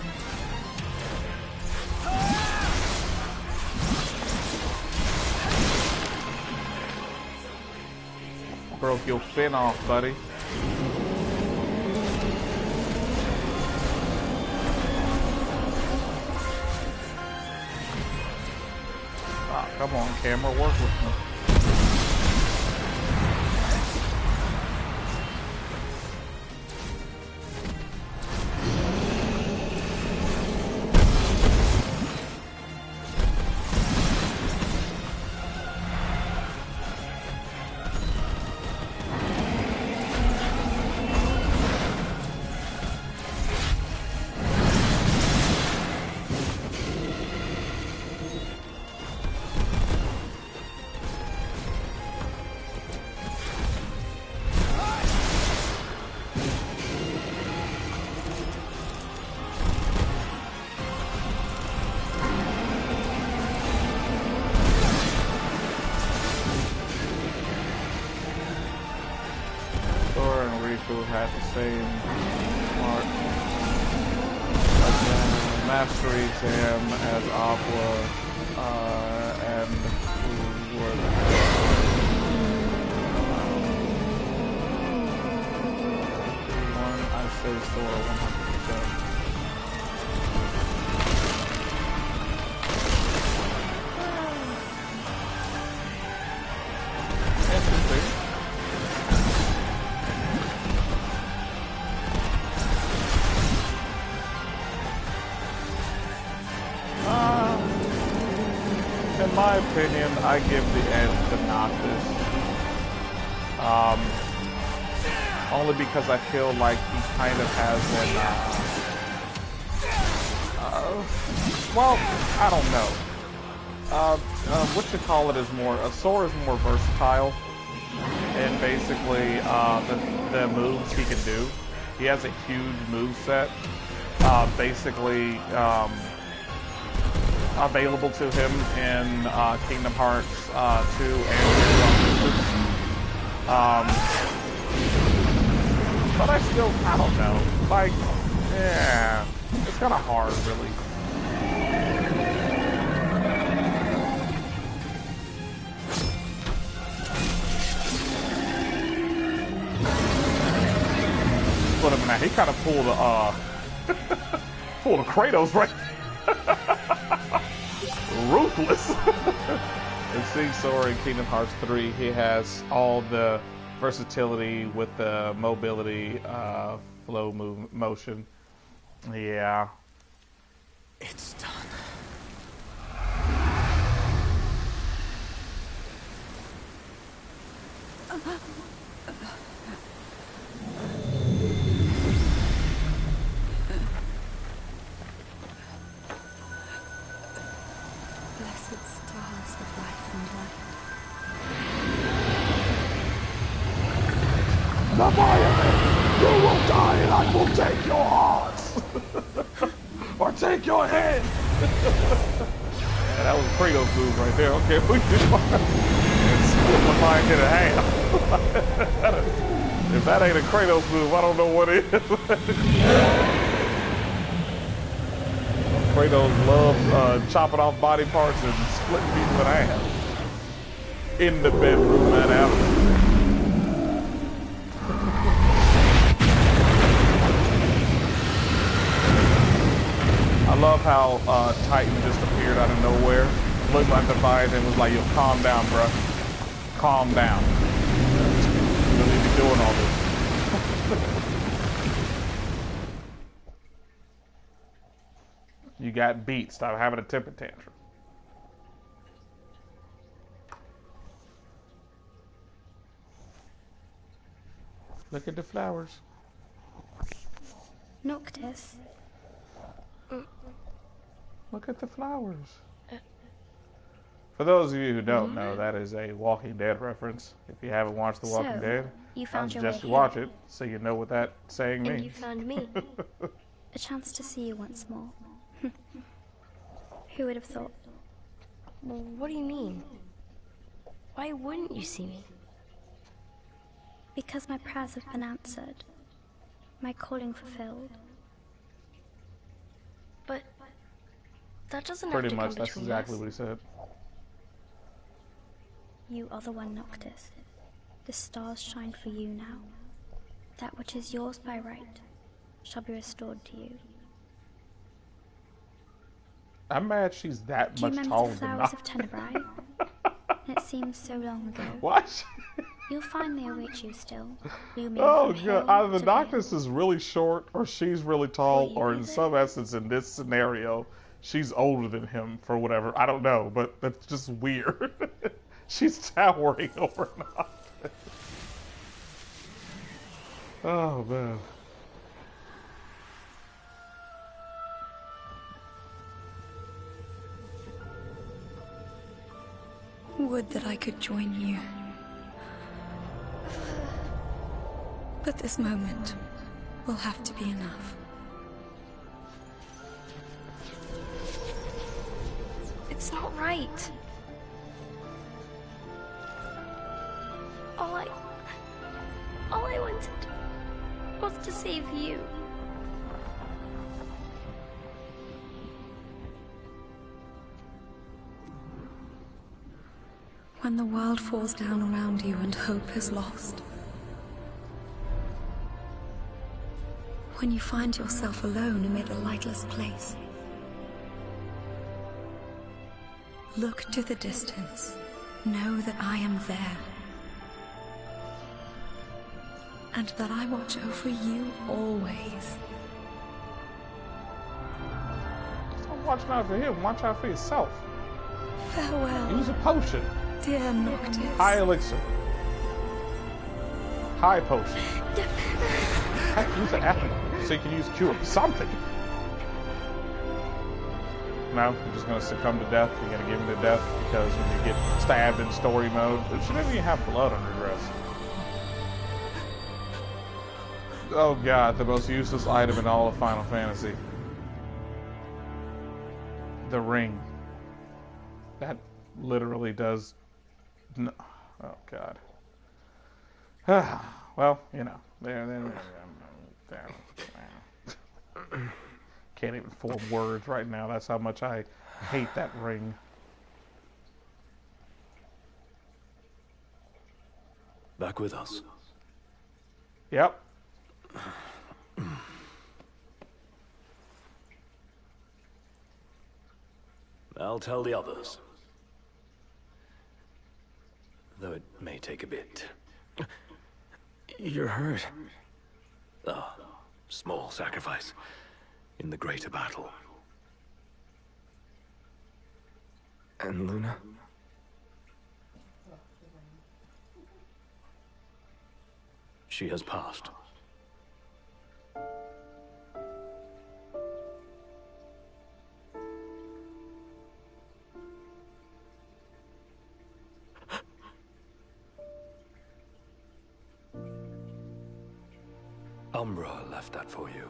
Broke your fin off, buddy. Ah, come on, camera, work with me. Had the same mark mastery exam as Aqua, and who were one? I say Sora 100%. In my opinion, I give the edge to Noctis. Only because I feel like he kind of has an, well, I don't know. What you call it is more, Sora is more versatile, and basically, the moves he can do. He has a huge moveset, basically available to him in Kingdom Hearts 2 and but I don't know. Like, yeah, it's kind of hard, really. Look at him now. He kind of pulled a Kratos right. Ruthless. And see, Sora in Kingdom Hearts 3, he has all the versatility with the mobility, flow, motion. Yeah. It's done. Blessed stars of life and light. Leviathan, you will die and I will take your hearts. Or take your head. Yeah, that was a Kratos move right there. Okay, we just split Leviathan in half. If that ain't a Kratos move, I don't know what is. Kratos loves chopping off body parts and splitting people in half. In the bedroom, that happened. I love how Titan just appeared out of nowhere. Looked like the Leviathan was like, yo, calm down, bro. Calm down. You don't need to be doing all this. You got beat. Stop having a temper tantrum. Look at the flowers. Noctis. Look at the flowers. For those of you who don't know, that is a Walking Dead reference. If you haven't watched The Walking Dead, you found I suggest you watch it so you know what that saying means. And you found me. A chance to see you once more. Who would have thought? Well, what do you mean? Why wouldn't you see me? Because my prayers have been answered. My calling fulfilled. But that doesn't Pretty have to much, come that's between exactly us. what he said. You are the one, Noctis. The stars shine for you now. That which is yours by right shall be restored to you. I'm mad she's that much taller than Do you remember the flowers of Tenebrae? It seems so long ago. What? You'll find they await you still. Oh god, either the Noctis is really short, or she's really tall, or in some essence in this scenario, she's older than him for whatever. I don't know, but that's just weird. She's towering over Noctis. Oh man. Would that I could join you. But this moment will have to be enough. It's not right. All I wanted was to save you. When the world falls down around you and hope is lost. When you find yourself alone amid a lightless place. Look to the distance. Know that I am there. And that I watch over you always. Don't watch out for him, watch out for yourself. Farewell. Use a potion. Dear Noctis. High elixir. High potion. Heck, use an apple so you can use cure. Something. No, you're just gonna succumb to death. You're gonna give him to death because when you get stabbed in story mode, she doesn't even have blood on her dress. Oh god, the most useless item in all of Final Fantasy. The ring. That literally does... No. Oh god. Well, you know. There. Can't even form words right now. That's how much I hate that ring. Back with us. Yep. I'll tell the others. Though it may take a bit. You're hurt. Ah, small sacrifice in the greater battle. And Luna? She has passed. Umbra left that for you.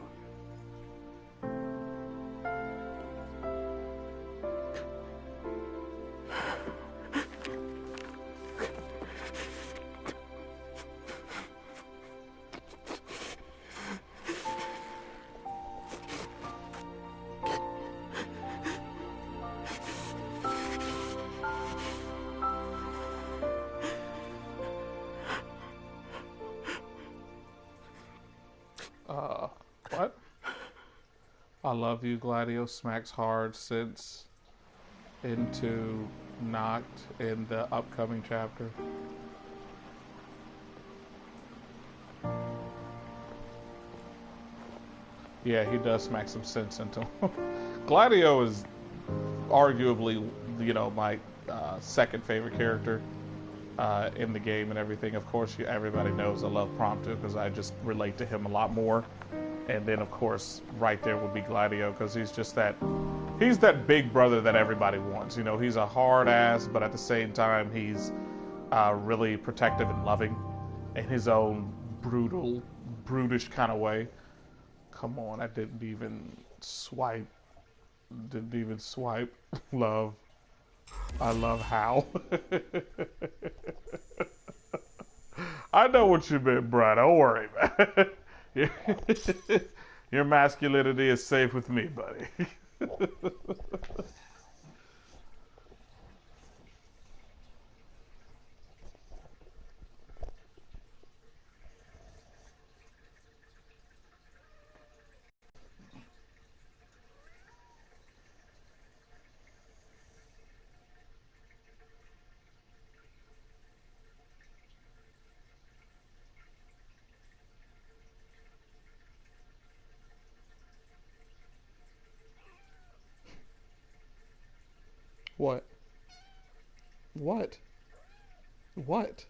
What? I love you, Gladio smacks hard since into Noct in the upcoming chapter. Yeah, he does smack some sense into him. Gladio is arguably, you know, my second favorite character in the game and everything. Of course, everybody knows I love Prompto because I just relate to him a lot more. And then, of course, right there would be Gladio because he's just he's that big brother that everybody wants. You know, he's a hard ass, but at the same time, he's really protective and loving in his own brutish kind of way. Come on, I didn't even swipe. Love. I love how. I know what you meant, Brad. Don't worry, man. Your masculinity is safe with me, buddy. What? What? What?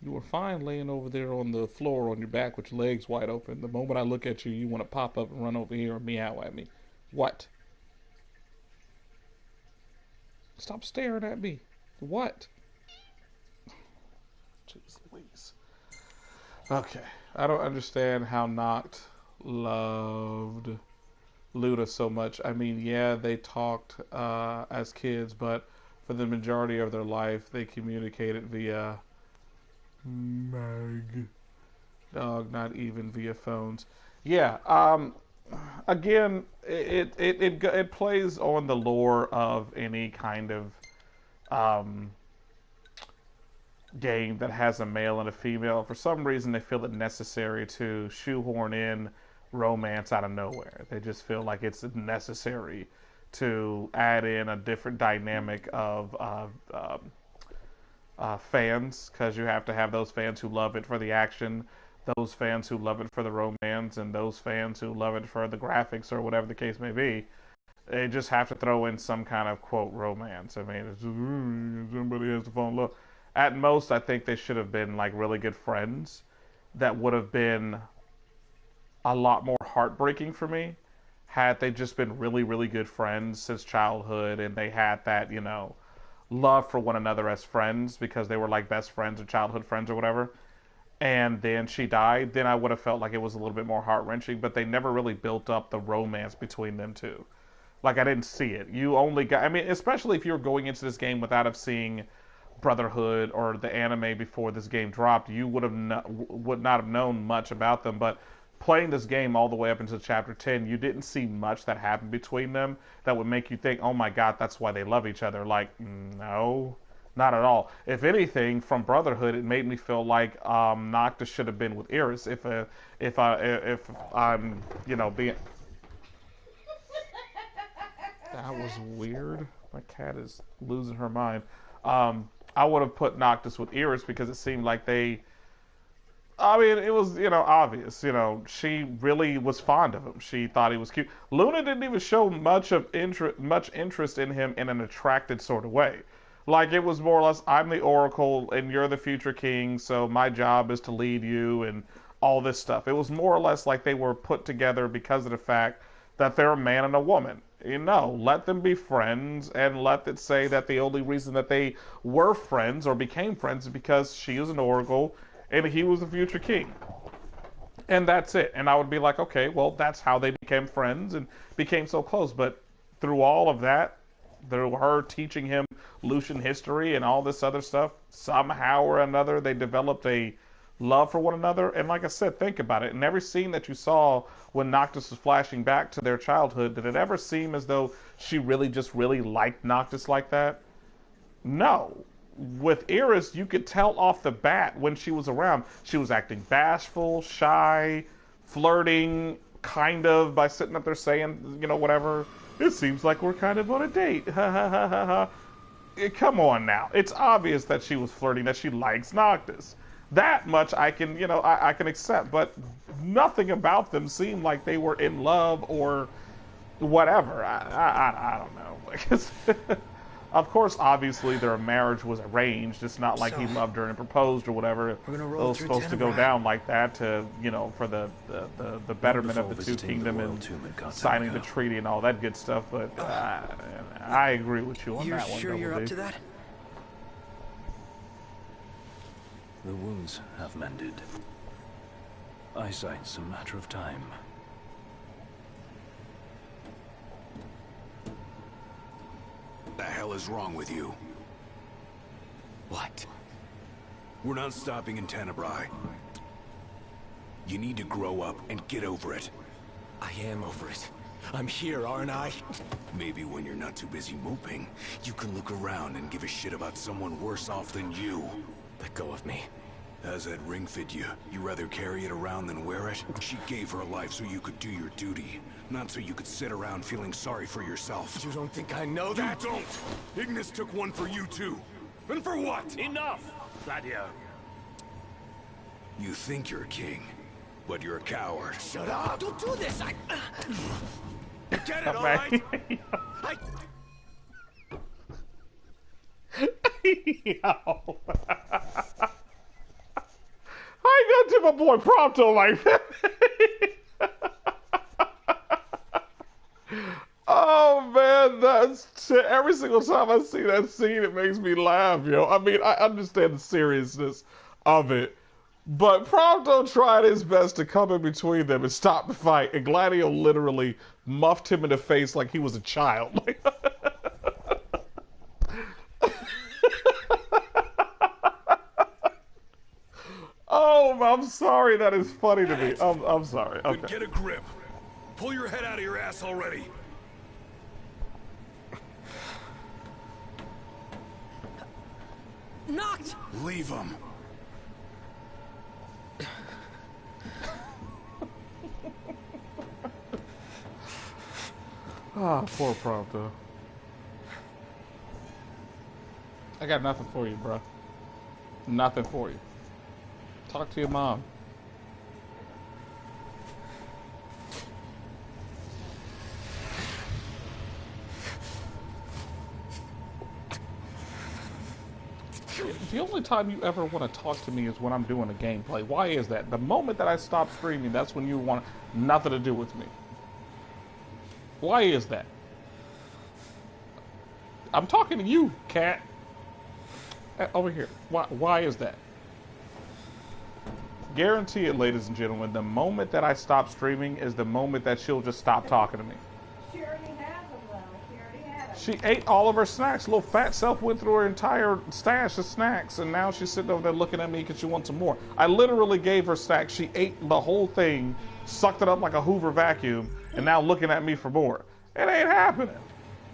You were fine laying over there on the floor on your back with your legs wide open. The moment I look at you, you want to pop up and run over here and meow at me. What? Stop staring at me. What? Jeez Louise. Okay. I don't understand how Noct loved Luna so much. I mean, yeah, they talked as kids, but for the majority of their life, they communicated via Mag. Dog, not even via phones. Yeah. Again, it plays on the lore of any kind of game that has a male and a female. For some reason, they feel it necessary to shoehorn in romance out of nowhere. They just feel like it's necessary to add in a different dynamic of fans, because you have to have those fans who love it for the action, those fans who love it for the romance, and those fans who love it for the graphics or whatever the case may be. They just have to throw in some kind of, quote, romance. I mean, it's just, somebody has to fall in love. At most, I think they should have been like really good friends. That would have been a lot more heartbreaking for me had they just been really, really good friends since childhood, and they had that, you know, love for one another as friends because they were like best friends or childhood friends or whatever. And then she died, then I would have felt like it was a little bit more heart-wrenching, but they never really built up the romance between them two. Like, I didn't see it. You only got, I mean, especially if you were going into this game without have seeing Brotherhood or the anime before this game dropped, you would not have known much about them. But playing this game all the way up into chapter 10, you didn't see much that happened between them that would make you think, oh my god, that's why they love each other. Like, no. Not at all. If anything, from Brotherhood, it made me feel like Noctis should have been with Iris. If I'm, you know, being. That was weird. My cat is losing her mind. I would have put Noctis with Iris because it seemed like they. I mean, it was, you know, obvious. You know, she really was fond of him. She thought he was cute. Luna didn't even show much interest in him in an attracted sort of way. Like, it was more or less, I'm the Oracle and you're the future king, so my job is to lead you and all this stuff. It was more or less like they were put together because of the fact that they're a man and a woman. You know, let them be friends and let it say that the only reason that they were friends or became friends is because she was an Oracle and he was the future king. And that's it. And I would be like, okay, well, that's how they became friends and became so close. But through all of that, through her teaching him Lucian history and all this other stuff, somehow or another they developed a love for one another. And like I said, think about it. In every scene that you saw when Noctis was flashing back to their childhood, did it ever seem as though she really liked Noctis like that? No. With Iris, you could tell off the bat when she was around. She was acting bashful, shy, flirting, kind of, by sitting up there saying, you know, whatever. It seems like we're kind of on a date. Ha ha ha ha ha. Come on now. It's obvious that she was flirting, that she likes Noctis. That much I can, you know, I can accept. But nothing about them seemed like they were in love or whatever. I don't know. Like, of course, obviously, their marriage was arranged. It's not like he loved her and proposed or whatever. It was supposed to go down like that to, you know, for the betterment of the two kingdom and signing the treaty and all that good stuff. But I agree with you on that one. You're sure you're up to that? The wounds have mended. Eyesight's a matter of time. The hell is wrong with you? What? We're not stopping in Tenebrae. You need to grow up and get over it. I am over it. I'm here, aren't I? Maybe when you're not too busy moping, you can look around and give a shit about someone worse off than you. Let go of me. How's that ring fit you? You rather carry it around than wear it? She gave her life so you could do your duty, not so you could sit around feeling sorry for yourself. You don't think I know that? You don't! Ignis took one for you too. And for what? Enough, Gladio. You think you're a king, but you're a coward. Shut up! Don't do this! You get it, alright? Yo. I got to my boy Prompto like that. Oh man, that's every single time I see that scene, it makes me laugh, yo. I mean, I understand the seriousness of it, but Prompto tried his best to come in between them and stop the fight, and Gladio literally muffed him in the face like he was a child. Oh, I'm sorry. That is funny to me. I'm sorry. Okay. Then get a grip. Pull your head out of your ass already. Knocked! Leave him. Ah, poor Prompto. I got nothing for you, bro. Nothing for you. Talk to your mom. The only time you ever want to talk to me is when I'm doing a gameplay. Why is that? The moment that I stop streaming, that's when you want nothing to do with me. Why is that? I'm talking to you, cat. Over here. Why is that? Guarantee it, ladies and gentlemen, the moment that I stop streaming is the moment that she'll just stop talking to me. She already had them, though. She already had them. She ate all of her snacks. Little fat self went through her entire stash of snacks, and now she's sitting over there looking at me because she wants some more. I literally gave her snacks. She ate the whole thing, sucked it up like a Hoover vacuum, and now looking at me for more. It ain't happening.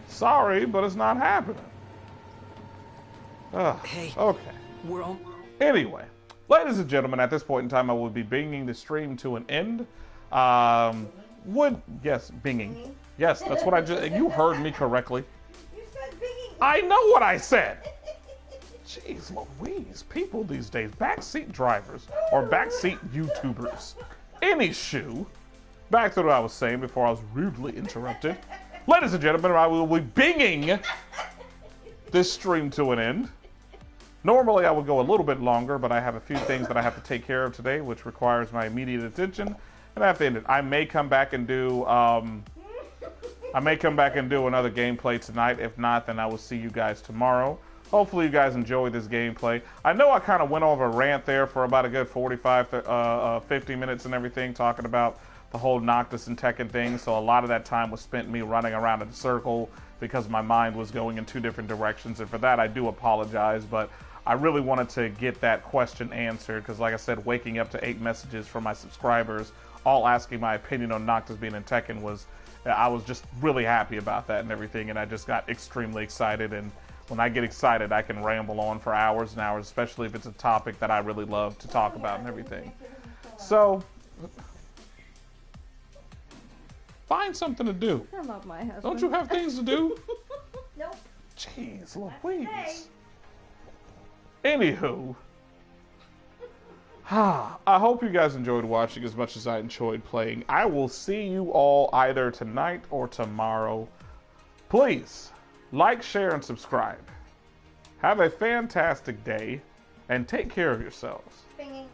Sorry, but it's not happening. Hey. Okay. We're all... Anyway, ladies and gentlemen, at this point in time, I will be bringing the stream to an end. Yes, binging. Yes, that's what I just... You heard me correctly. You said binging. I know what I said. Jeez Louise, people these days, backseat drivers or backseat YouTubers. Any shoe. Back to what I was saying before I was rudely interrupted. Ladies and gentlemen, I will be binging this stream to an end. Normally, I would go a little bit longer, but I have a few things that I have to take care of today, which requires my immediate attention, and I have to end it. I may come back and do, another gameplay tonight. If not, then I will see you guys tomorrow. Hopefully, you guys enjoyed this gameplay. I know I kind of went over a rant there for about a good 45, 50 minutes and everything, talking about the whole Noctis and Tekken thing. So a lot of that time was spent me running around in a circle because my mind was going in two different directions, and for that, I do apologize, but I really wanted to get that question answered because, like I said, waking up to 8 messages from my subscribers all asking my opinion on Noctis being in Tekken I was just really happy about that and everything, and I just got extremely excited. And when I get excited, I can ramble on for hours and hours, especially if it's a topic that I really love to talk about and everything. So, find something to do. I love my husband. Don't you have things to do? Nope. Jeez Louise. Anywho, I hope you guys enjoyed watching as much as I enjoyed playing. I will see you all either tonight or tomorrow. Please, like, share, and subscribe. Have a fantastic day, and take care of yourselves. Binging.